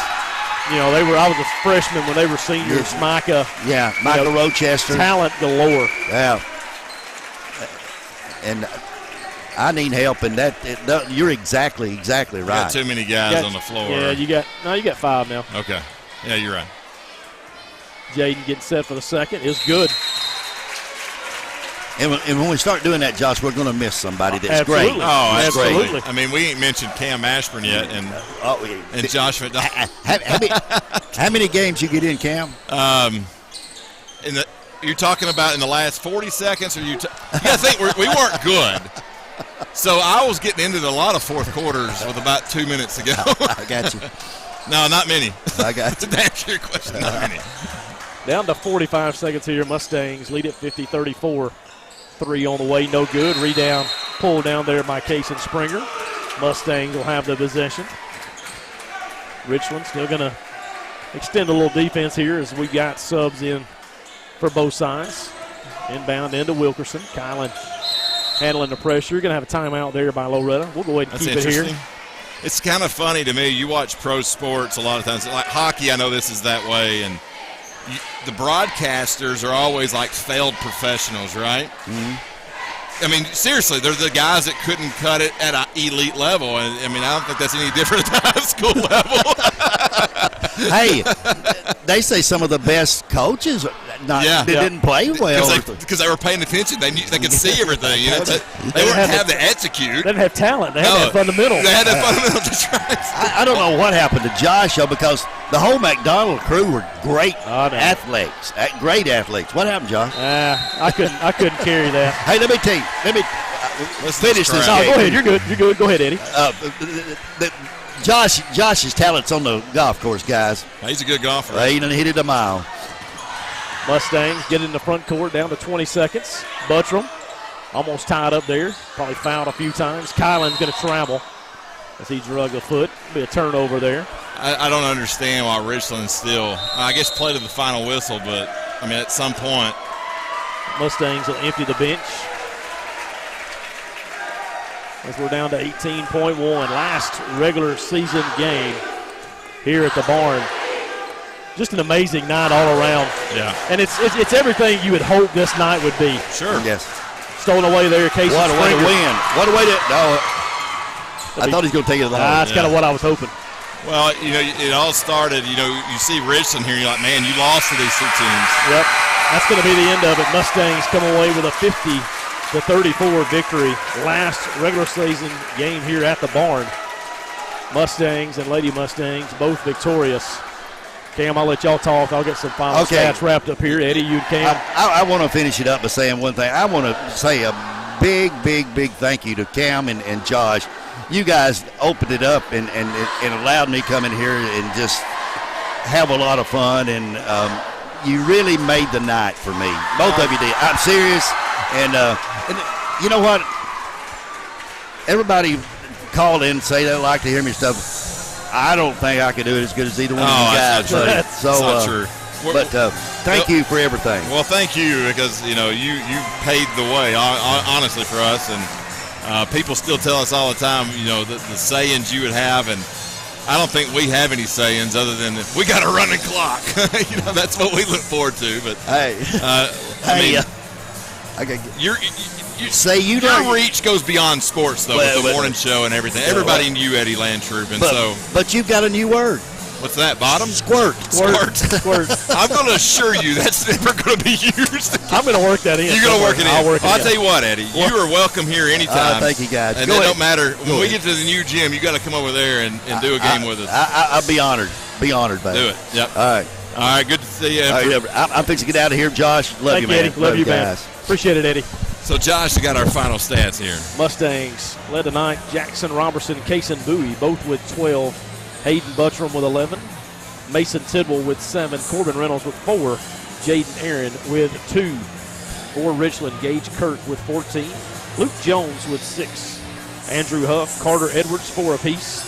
I was a freshman when they were seniors. Yes. Micah. Yeah, Micah Rochester. Talent galore. Yeah. And I need help in that. You're exactly right. You got too many guys on the floor. Yeah, you got 5 now. Okay. Yeah, you're right. Jaden getting set for the second is good. And when we start doing that, Josh, we're going to miss somebody that's Absolutely. great. Oh, absolutely. I mean, we ain't mentioned Cam Ashburn yet, and Josh. How many games you get in, Cam? You're talking about in the last 40 seconds, or you got to think we weren't good. So I was getting into a lot of fourth quarters with about 2 minutes to go. I got you. No, not many. I got you. To answer your question, not many. Down to 45 seconds here. Mustangs lead at 50-34. 3 on the way, no good. Rebound pulled down there by Kason Springer. Mustangs will have the possession. Richland still going to extend a little defense here as we got subs in for both sides. Inbound into Wilkerson. Kylan handling the pressure. Going to have a timeout there by Loretto. We'll go ahead and keep it here. It's kind of funny to me. You watch pro sports a lot of times. Like hockey, I know this is that way. And the broadcasters are always like failed professionals, right? Mm-hmm. I mean, seriously, they're the guys that couldn't cut it at an elite level. And, I mean, I don't think that's any different at the high school level. Hey, they say some of the best coaches didn't play well. Because they were paying attention. They could see everything. They wouldn't have to execute. They didn't have talent. They had that fundamental. They had that fundamental. That's right. I don't know what happened to Josh, though, because the whole McDonald crew were great athletes. Great athletes. What happened, Josh? I couldn't carry that. Hey, let me tell you. Let's finish this game. Go ahead. You're good. Go ahead, Eddie. Josh's talent's on the golf course, guys. He's a good golfer. He done hit it a mile. Mustangs get in the front court down to 20 seconds. Buttram almost tied up there. Probably fouled a few times. Kylan's going to travel as he drug a foot. Be a turnover there. I don't understand why Richland still, I guess, played to the final whistle, but, I mean, at some point. Mustangs will empty the bench. As we're down to 18.1. Last regular season game here at the barn. Just an amazing night all around. Yeah. And it's everything you would hope this night would be. Sure. Yes. Stolen away there, Casey What a way to Springer. win. What a way to. No, I thought he was going to take it along. That's kind of what I was hoping. Well, it all started, you see Richland here, and you're like, man, you lost to these two teams. Yep. That's going to be the end of it. Mustangs come away with a 50-34 victory. Last regular season game here at the barn. Mustangs and Lady Mustangs both victorious. Cam, I'll let y'all talk. I'll get some final stats wrapped up here. Eddie, you and Cam. I want to finish it up by saying one thing. I want to say a big thank you to Cam and Josh. You guys opened it up and allowed me come in here and just have a lot of fun. And you really made the night for me. Both of you did. I'm serious. And you know what? everybody called in and say they like to hear me stuff. I don't think I could do it as good as either one of you guys. That's not true. But thank you for everything. Well, thank you because you paved the way honestly for us, and people still tell us all the time the sayings you would have, and I don't think we have any sayings other than we got a running clock. That's what we look forward to. But hey, your reach goes beyond sports though, with the morning show and everything. Everybody knew Eddie Landtroop, and but you've got a new word. What's that? Bottom? Squirt. I'm going to assure you that's never going to be used. I'm going to work that in. You're going to work it in. I'll tell you what, Eddie. Well, you are welcome here anytime. Thank you, guys. And it don't matter. When we get to the new gym, you got to come over there and do a game with us. I'll be honored. Be honored, baby. Do it. Yep. All right. Good to see you. I'm fixing to get out of here. Josh, love you, man. Eddie. Love you, man. Appreciate it, Eddie. So, Josh, you got our final stats here. Mustangs led tonight. Jackson Robertson, Kason Bowie, both with 12. Hayden Buttram with 11. Mason Tidwell with 7, Corbin Reynolds with 4, Jaden Aaron with 2. For Richland, Gage Kirk with 14, Luke Jones with 6, Andrew Huff, Carter Edwards 4 apiece,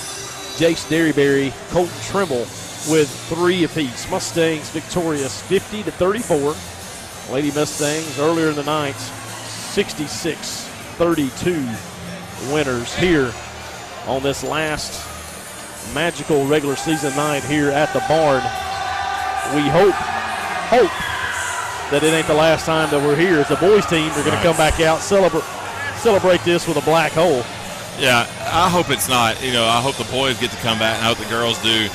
Jace Derryberry, Colton Trimble with 3 apiece. Mustangs victorious 50-34. Lady Mustangs earlier in the night 66-32 winners here on this last magical regular season night here at the barn. We hope that it ain't the last time that we're here, as the boys team are going to come back out, celebrate this with a black hole. Yeah, I hope it's not. I hope the boys get to come back, and I hope the girls do.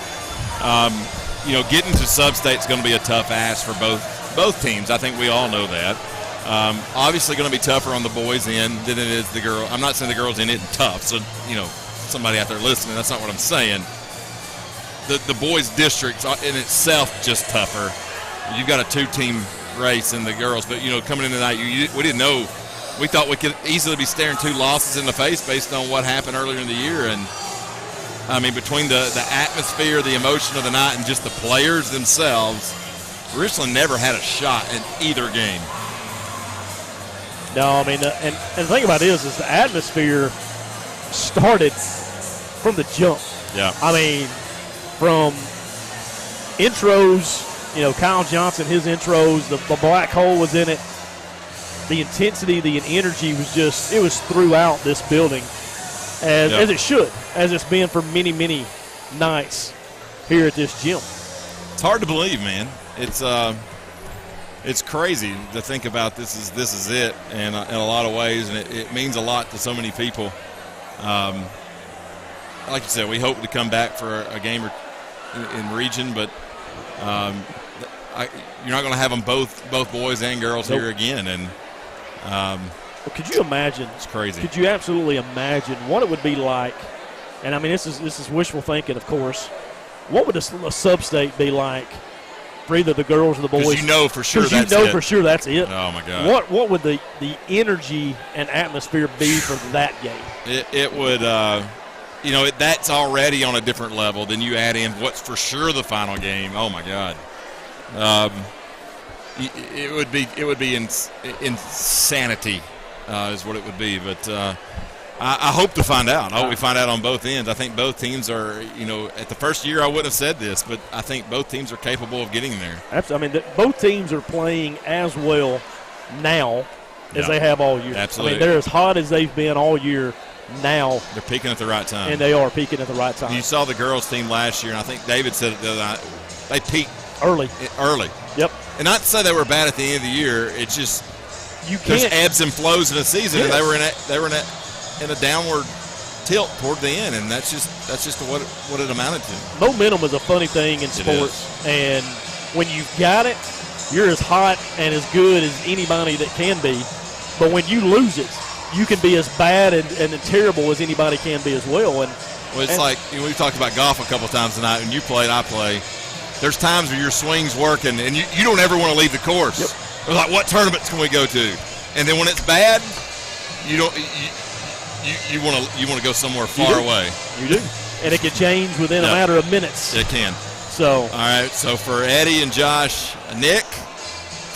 Getting to sub-state is going to be a tough ask for both teams. I think we all know that. Obviously going to be tougher on the boys' end than it is the girl. I'm not saying the girls' end isn't tough, so, somebody out there listening, that's not what I'm saying. The boys' district's in itself just tougher. You've got a 2-team race in the girls, but coming in tonight, we didn't know. We thought we could easily be staring 2 losses in the face based on what happened earlier in the year, and I mean between the atmosphere, the emotion of the night, and just the players themselves, Richland never had a shot in either game. No, I mean, and the thing about it is the atmosphere started from the jump. Yeah. I mean, from intros, Kyle Johnson, his intros, the black hole was in it. The intensity, the energy was it was throughout this building as it should, as it's been for many, many nights here at this gym. It's hard to believe, man. It's crazy to think about this is it, and in a lot of ways, and it means a lot to so many people. Like you said, we hope to come back for a game in region, but you're not going to have them both boys and girls here again. And could you imagine? It's crazy. Could you absolutely imagine what it would be like? And I mean, this is wishful thinking, of course. What would a sub-state be like for either the girls or the boys? Because for sure that's it. Oh my God! What would the energy and atmosphere be for that game? It would. That's already on a different level. Then you add in what's for sure the final game. Oh my God! It would be insanity, is what it would be. But I hope to find out. I hope we find out on both ends. I think both teams are. At the first year I wouldn't have said this, but I think both teams are capable of getting there. Absolutely. I mean, both teams are playing as well now as they have all year. Absolutely. I mean, they're as hot as they've been all year. Now they're peaking at the right time, and they are peaking at the right time. You saw the girls' team last year, and I think David said it the other night. They peaked early. Yep. And not to say they were bad at the end of the year. It's just there's ebbs and flows in a season, and they were in a downward tilt toward the end, and that's just what it amounted to. Momentum is a funny thing in sports, and when you've got it, you're as hot and as good as anybody that can be. But when you lose it, you can be as bad and terrible as anybody can be as well. It's like we've talked about golf a couple times tonight. When you play and I play, there's times where your swing's working and you don't ever want to leave the course. Yep. We're like, what tournaments can we go to? And then when it's bad, you want to go somewhere far away. You do, and it can change within a matter of minutes. It can. So all right. So for Eddie and Josh, Nick,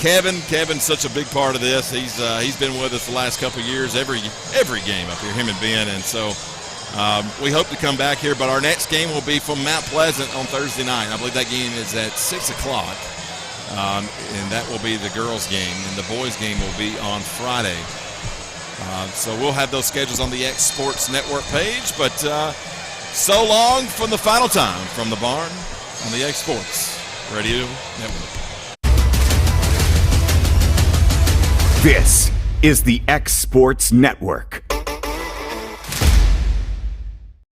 Kevin's such a big part of this. He's been with us the last couple of years, every game up here, him and Ben, and so we hope to come back here. But our next game will be from Mount Pleasant on Thursday night. I believe that game is at 6 o'clock, and that will be the girls' game, and the boys' game will be on Friday. So we'll have those schedules on the X Sports Network page. But so long from the final time from the barn on the X Sports Radio Network. This is the X Sports Network.